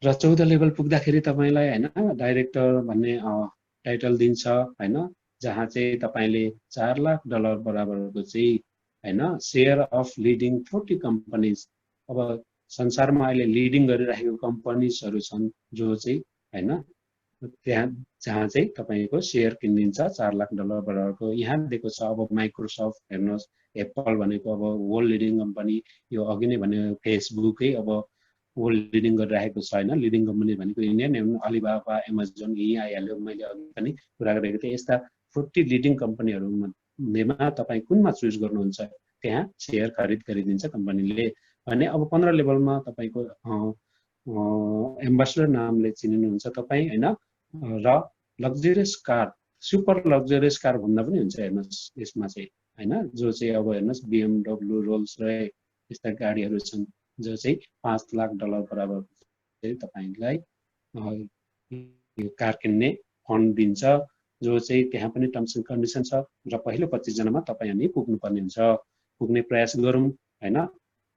र 14 लेभल पुग्दाखेरि तपाईँलाई होइन डाइरेक्टर भन्ने टाइटल दिन्छ होइन, जहाँ चाहिँ तपाईँले $4,00,000 बराबरको चाहिँ होइन सेयर अफ लिडिङ 40 कम्पनीज। अब संसारमा अहिले लिडिङ गरिरहेको कम्पनीजहरू छन् जो चाहिँ होइन, त्यहाँ जहाँ चाहिँ तपाईँको सेयर किनिदिन्छ $4,00,000 बराबरको। यहाँ दिएको छ अब माइक्रोसफ्ट हेर्नुहोस्, एप्पल भनेको अब वर्ल्ड लिडिङ कम्पनी, यो अघि नै भने फेसबुकै अब वर्ल्ड लिडिङ गरिरहेको छ होइन। लिडिङ कम्पनी भनेको इन्डियन अलिबाबा, एमाजोन यहीँ आइहाल्यो, मैले अघि पनि कुरा गरेको थिएँ। यस्ता 40 लिडिङ कम्पनीहरूमध्येमा तपाईँ कुनमा चुज गर्नुहुन्छ, त्यहाँ सेयर खरिद गरिदिन्छ कम्पनीले। भने अब 15 लेभलमा तपाईँको एम्बेसडर नामले चिनिनुहुन्छ तपाईँ होइन, र luxurious car super luxurious car भन्दा पनि हुन्छ हेर्नुहोस् यसमा चाहिँ हैन, जो चाहिँ अब हेर्नुहोस् BMW, रोल्स रोय यस्ता गाडीहरू छन् जो चाहिँ $5,00,000 बराबर चाहिँ तपाईलाई यो कार किन्ने फन्ड दिन्छ, जो चाहिँ त्यहाँ पनि टर्म्स एन्ड कन्डिसन छ र पहिलो 25 जनामा तपाईँ हामी पुग्नुपर्ने हुन्छ। पुग्ने प्रयास गरौँ हैन,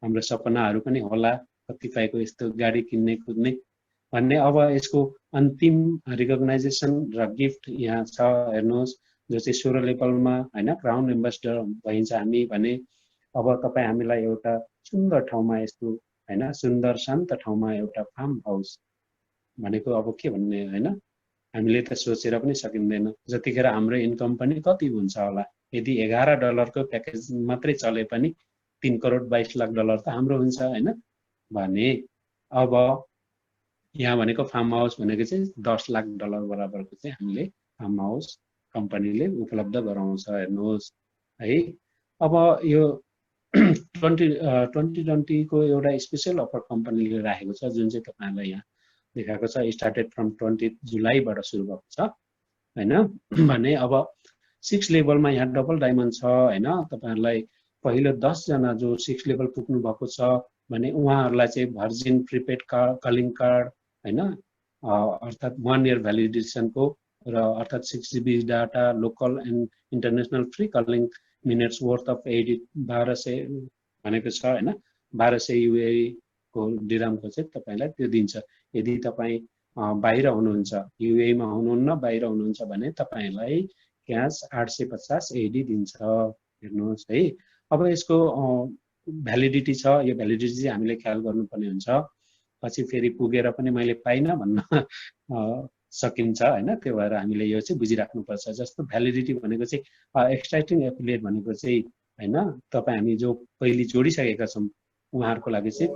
हाम्रो सपनाहरू पनि होला कतिपयको यस्तो गाडी किन्ने कुद्ने भन्ने। अब यसको अन्तिम रिकग्नाइजेसन र गिफ्ट यहाँ छ हेर्नुहोस्, जो चाहिँ 16 लेभलमा हैन क्राउन एम्बेसडर भइन्छ हामी भने। अब तपाईँ हामीलाई एउटा सुन्दर ठाउँमा यस्तो हैन सुन्दर शान्त ठाउँमा एउटा फार्म हाउस भनेको अब के भन्ने हैन, हामीले त सोचेर पनि सकिँदैन। जतिखेर हाम्रो इन्कम पनि कति हुन्छ होला, यदि $11 को प्याकेज मात्रै चले पनि $3,22,00,000 त हाम्रो हुन्छ हैन भने। अब यहाँ भनेको फार्म हाउस भनेको चाहिँ $10,00,000 बराबरको चाहिँ हामीले फार्म हाउस कम्पनीले उपलब्ध गराउँछ हेर्नुहोस् है। अब यो 2020 को एउटा स्पेशल अफर कम्पनीले राखेको छ, जुन चाहिँ तपाईहरुलाई यहाँ देखाएको छ। स्टार्टेड फ्रम 20 जुलाईबाट सुरु भएको छ हैन भने। अब 6 लेभलमा यहाँ डबल डायमन्ड छ हैन। तपाईहरुलाई पहिलो 10 जना जो 6 लेभल पुग्नु भएको छ भने उहाँहरुलाई चाहिँ भर्जिन प्रिपेड कलिङ कार्ड हैन, अर्थात 1 इयर भ्यालिडेसन को र अर्थात 6 GB data, local and international free calling minutes worth of 1200 भनेको छ हैन। 1200 UAE को दिरहमको चाहिँ तपाईलाई त्यो दिन्छ। यदि तपाई बाहिर हुनुहुन्छ, UAE मा हुनुहुन्न, बाहिर हुनुहुन्छ भने तपाईलाई क्याश 850 AD दिन्छ हेर्नुहोस् है। अब यसको भ्यालिडिटी छ, यो भ्यालिडिटी चाहिँ हामीले ख्याल गर्नुपर्ने हुन्छ। पछि फेरि पुगेर पनि मैले पाइनँ भन्न सकिन्छ हैन, त्यो भएर हामीले यो चाहिँ बुझिराख्नुपर्छ। जस्तो भ्यालिडिटी भनेको चाहिँ एक्सट्र्याक्टिङ एफिलिएट भनेको चाहिँ हैन, तपाई हामी जो पहिले जोडिसकेका छौं उहाँहरुको लागि चाहिँ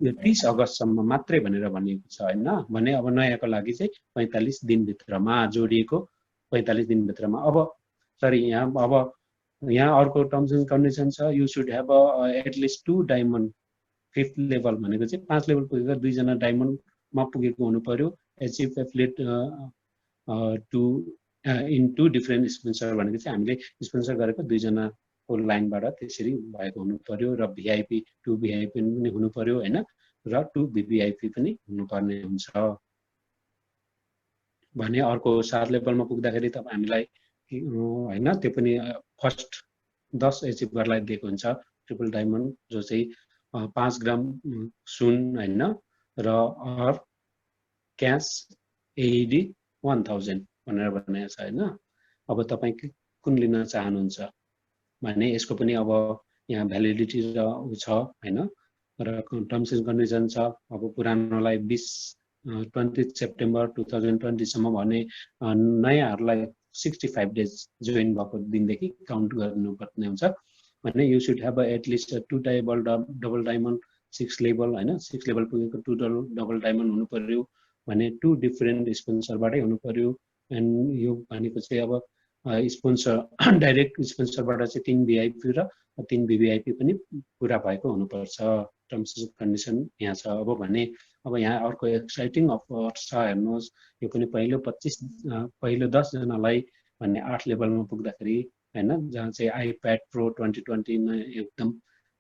यो 30 अगस्तसम्म मात्रै भनेर भनिएको छ हैन भने। अब नयाँको लागि चाहिँ 45 दिन भित्रमा जोडिएको 45 दिन भित्रमा। अब सरी यहाँ अर्को टर्म्स एन्ड कन्डिसन छ, you should have at least 2 diamond 5th level भनेको चाहिँ 5 लेभल पुगेको 2 जना डायमन्डमा पुगेको हुनु पर्यो। Achieve affiliate to in 2 different sponsor भनेको चाहिँ हामीले स्पोन्सर गरेको 2 जनाको लाइनबाट त्यसरी भएको हुनु पर्यो र VIP 2 VIP पनि हुनु पर्यो हैन र 2 VVIP पनि हुनुपर्ने हुन्छ भने। अर्को 7 लेभलमा पुग्दाखेरि तपाईं हामीलाई हैन त्यो पनि फर्स्ट 10 एचिभरलाई दिएको हुन्छ ट्रिपल डायमन्ड, जो चाहिँ 5 ग्राम सुन हैन र अर क्याश AED 1000 भनेर भनेको छ हैन। अब तपाई कुन लिन चाहनुहुन्छ भने यसको पनि अब यहाँ भ्यालिडिटी र छ हैन र टर्म्स एन्ड कन्डिसन छ। अब पुरानोलाई 20 सेप्टेम्बर 2020 सम्म भने नयाँहरुलाई 65 डेज जोइन भएको दिनदेखि काउन्ट गर्नुपर्ने हुन्छ भने। You should have at least 2 double diamond 6 level हैन, 6 लेभल पुगेको 2 डबल डायमन्ड हुनु पर्यो भने 2 डिफरेन्ट स्पोन्सरबाटै हुनु पर्यो। एन्ड यो भनेको चाहिँ अब स्पोन्सर डाइरेक्ट स्पोन्सरबाट चाहिँ 3 VIP र 3 VVIP पनि पुरा भएको हुनुपर्छ। टर्म्स एन्ड कन्डिसन यहाँ छ। अब भने अब यहाँ अर्को एक्साइटिङ अफर छ हेर्नुहोस्, यो पनि पहिलो 10 जनालाई भन्ने 8 लेभलमा पुग्दाखेरि हैन, जहाँ चाहिँ iPad Pro 2020 मा एकदम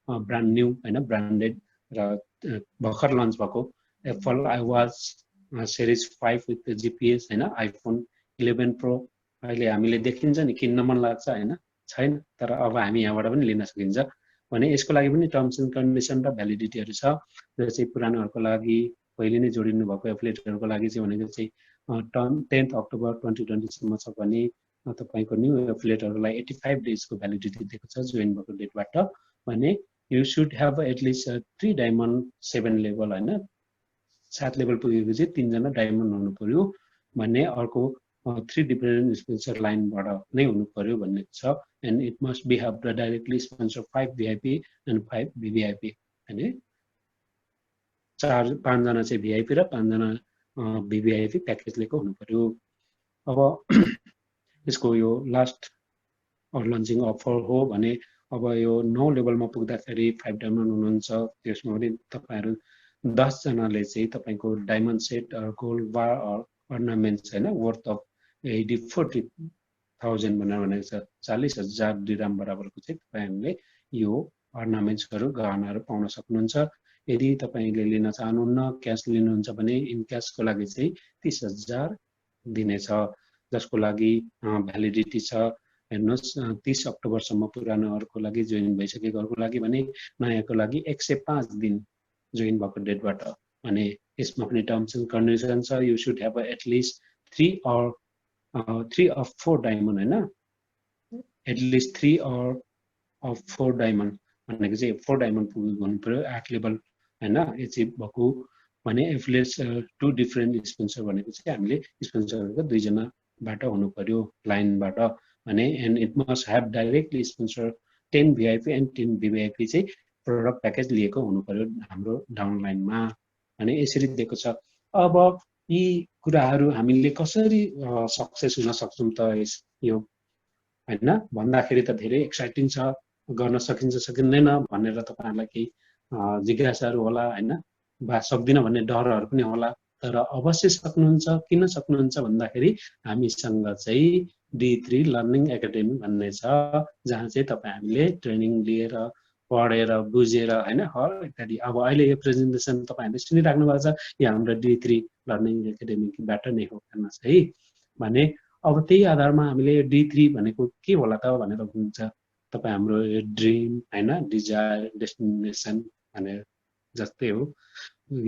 ब्रान्ड न्यू हैन, ब्रान्डेड र भर्खर लन्च भएको Apple iWatch series 5 with GPS हैन, iPhone 11 Pro अहिले हामीले देखिन्छ नि, किन्न मन लाग्छ हैन, छैन तर अब हामी यहाँबाट पनि लिन सकिन्छ भने। यसको लागि पनि टर्म्स एन्ड कन्डिसन र भ्यालिडिटीहरु छ, जो चाहिँ पुरानोहरुको लागि पहिले नै जोडिनु भएको एफिलिएटहरुको लागि चाहिँ भनेको चाहिँ 10 अक्टोबर 2020 सम्म छ भने तपाईको न्यू एफिलिएटहरुलाई 85 डेजको भ्यालिडिटी दिएको छ जोइन भएको डेटबाट भने। You should have at least 3 diamond 7 level हैन, 7 लेभल पुगेको चाहिँ 3 जना डायमन्ड हुनु पर्यो भन्ने। अर्को 3 डिफरेन्ट स्पोन्सर लाइनबाट नै हुनु पर्यो भन्ने छ। And it must be have directly sponsor 5 VIP and 5 VVIP हैन। 5 जना चाहिँ VIP र 5 जना VVIP प्याकेज लिएको हुनु पर्यो। अब यसको यो लास्ट लन्चिङ अफर हो भने। अब यो 9 लेभलमा पुग्दाखेरि 5 डायमन्ड हुनुहुन्छ, त्यसमा पनि तपाईहरु 10 जनाले चाहिँ तपाईको डायमन्ड सेट गोल्ड बार अर्नामेन्ट्स हैन वर्थ अफ 40,000 भनेको छ 40,000 दिरहम बराबरको चाहिँ तपाईहरुले यो अर्नामेन्ट्सहरु गहनाहरु पाउन सक्नुहुन्छ। यदि तपाईले लिन चाहनुहुन्न क्याश लिनुहुन्छ भने इन क्याशको लागि चाहिँ 30,000 दिनेछ, जसको लागि भ्यालिडिटी छ हेर्नुस् 30 अक्टोबरसम्म पुरानोहरुको लागि जोइन भइसकेकोहरुको लागि भने नयाँको लागि 105 दिन जोइन भएको डेटबाट। अनि यसमा पनि टर्म्स एन्ड कन्डिसन छ, you should have at least 3 or 4 diamond हैन, एटलिस्ट 3 or 4 डायमन्ड भनेको चाहिँ 4 डायमन्ड पुगेको हुनु पर्यो 8 लेभल हैन एचिभ भएको भने एफिलिएट्स 2 डिफरेन्ट स्पोन्सर भनेको चाहिँ हामीले स्पोन्सरहरुको दुई जनाबाट हुनु पर्यो लाइनबाट भने and it must have directly sponsor 10 VIP and 10 VIP चाहिँ प्रोडक्ट प्याकेज लिएको हुनु पर्यो हाम्रो डाउनलाइनमा भने यसरी दिएको छ। अब यी कुराहरु हामीले कसरी सक्सेस हुन सक्छौं त यो हैन भन्दाखेरि त धेरै एक्साइटिङ छ, गर्न सकिन्छ सकिँदैन भनेर तपाईहरुलाई केही जिज्ञासाहरु होला हैन बा सक्दिन भन्ने डरहरु पनि होला, तर अवश्य सक्नुहुन्छ। किन सक्नुहुन्छ भन्दाखेरि हामीसँग चाहिँ D3 लर्निङ एकाडेमी भन्ने छ, जहाँ चाहिँ तपाईहरुले ट्रेनिङ लिएर पढेर बुझेर हैन हर इत्यादि। अब अहिले यो प्रेजेन्टेसन तपाईहरुले सुनिराख्नु भएको छ, यो हाम्रो D3 लर्निङ एकाडेमीबाट नै हो हेर्नुस् है। भने अब त्यही आधारमा हामीले D3 भनेको के होला त भनेर हुन्छ, तपाई हाम्रो ड्रिम हैन डिजायर डेस्टिनेसन भने जस्तै हो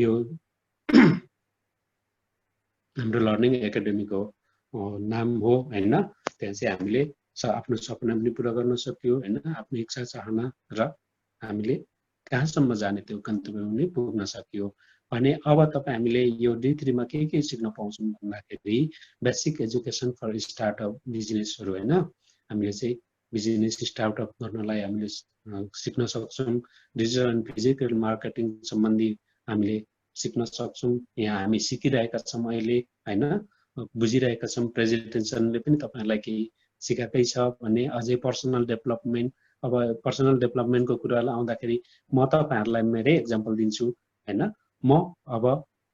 यो हाम्रो लर्निङ एकाडेमीको नाम हो हैन। त्यहाँ चाहिँ हामीले आफ्नो सपना पनि पूरा गर्न सक्यो हैन, आफ्नो इच्छा चाहना र हामीले कहाँसम्म जाने त्यो गन्तव्यमा पनि पुग्न सक्यो भने अब तपाई हामीले यो D3 मा के सिक्न पाउँछौं भन्दाखेरि बेसिक एजुकेसन फर स्टार्टअप बिजनेसहरु हैन, हामीले चाहिँ बिजनेस स्टार्टअप गर्नलाई हामीले सिक्न सक्छौं। डिजिटल एन्ड फिजिकल मार्केटिङ सम्बन्धी हामीले सिक्न सक्छौं। यहाँ हामी सिकिरहेका छौं अहिले हैन, बुझिरहेका छौं। प्रेजेन्टेसनले पनि तपाईहरुलाई केही सिकाएकै छ भने अझै पर्सनल डेभलपमेन्ट। अब पर्सनल डेभलपमेन्टको कुरालाई आउँदाखेरि म तपाईहरुलाई मेरै एक्जाम्पल दिन्छु हैन। म अब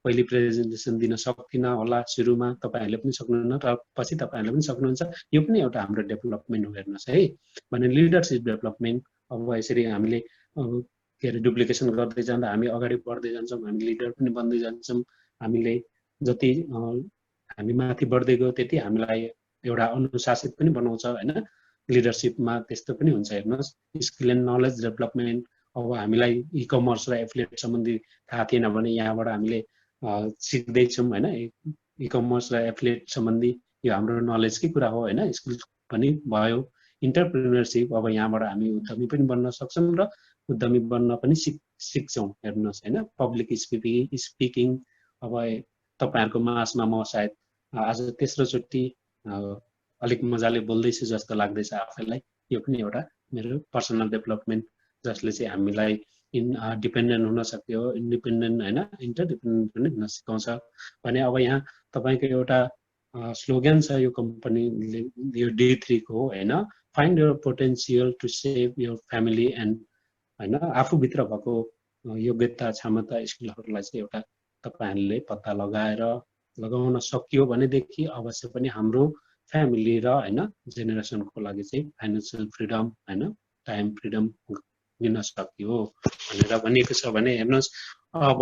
पहिले प्रेजेन्टेसन दिन सक्दिन होला सुरुमा, तपाईहरुले पनि सक्नुहुन्न र पछि तपाईहरुले पनि सक्नुहुन्छ। यो पनि एउटा हाम्रो डेभलपमेन्ट हो हेर्नुस् है। भने लिडरशिप डेभलपमेन्ट अब यसरी हामीले के अरे डुप्लिकेसन गर्दै जाँदा हामी अगाडि बढ्दै जान्छौं, हामी लिडर पनि बन्दै जान्छौं। हामीले जति हामी माथि बढ्दै गयो त्यति हामीलाई एउटा अनुशासित पनि बनाउँछ हैन। लिडरशिपमा त्यस्तो पनि हुन्छ हेर्नुस्। स्किल एन्ड नलेज डेभलपमेन्ट अब हामीलाई इ कमर्स र एफिलिएट सम्बन्धी थाहा थिएन भने यहाँबाट हामीले सिक्दै छौं हैन। इ कमर्स र एफिलिएट सम्बन्धी यो हाम्रो नलेजकै कुरा हो हैन, स्किल पनि भयो। एन्टरप्रेन्योरशिप अब यहाँबाट हामी उद्यमी पनि बन्न सक्छौं र उद्यमी बन्न पनि सिक्छौं हेर्नुस् हैन। पब्लिक स्पिकिङ अब तपाईहरुको माझमा म सायद आज तेस्रो चोटी अलिक मजाले बोल्दैछु जस्तो लाग्दैछ आफैलाई। यो पनि एउटा मेरो पर्सनल डेभलपमेन्ट जसले चाहिँ हामीलाई डिपेन्डेन्ट हुन सक्यो, इन्डिपेन्डेन्ट हैन इन्टरडिपेन्डेन्ट पनि हुन सिकाउँछ भने अब यहाँ तपाईको एउटा स्लोगन छ यो कम्पनीले यो D3 को हैन, find your potential to save your family and हैन। आफू भित्र भएको योग्यता क्षमता स्किलहरुलाई चाहिँ एउटा तपाईहरुले पत्ता लगाउन सकियो भनेदेखि अवश्य पनि हाम्रो फ्यामिली र हैन जेनेरेसनको लागि चाहिँ फाइनान्शियल फ्रिडम हैन टाइम फ्रिडम दिन सकियो भनेर भनिएको छ भने हेर्नुस्। अब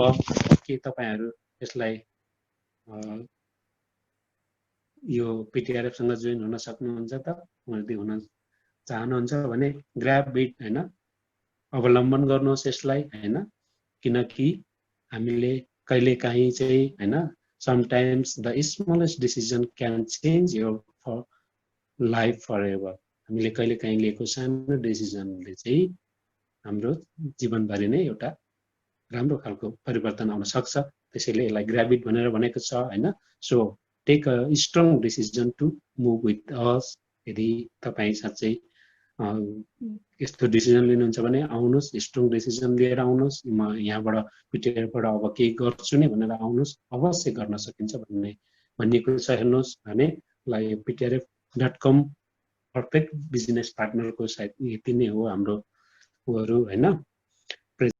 के तपाईहरु यसलाई यो पीटीआरएफ सँग जोइन हुन सक्नुहुन्छ त? यदि हुन चाहनुहुन्छ भने ग्र्याब इट हैन, अवलम्बन गर्नुहोस् यसलाई हैन। किनकि हामीले कहिलेकाहीँ चाहिँ हैन sometimes the smallest decision can change your life forever। हामीले कहिलेकाहीँ लिएको सानो डिसिजनले चाहिँ हाम्रो जीवनभरि नै एउटा राम्रो खालको परिवर्तन आउन सक्छ। त्यसैले यसलाई ग्र्याब इट भनेर भनेको छ हैन। So take a strong decision to move with us. यदि तपाई साच्चै यस्तो डिसिजन लिनुहुन्छ भने आउनुस्, स्ट्रङ डिसिजन लिएर आउनुस्। म यहाँबाट पीटीआरएफबाट अब केही गर्छु नि भनेर आउनुस्, अवश्य गर्न सकिन्छ भन्ने भनिएको छ हेर्नुस्। भने ptrf.com पर्फेक्ट बिजनेस पार्टनरको सायद यति नै हो हाम्रो उहरू हैन।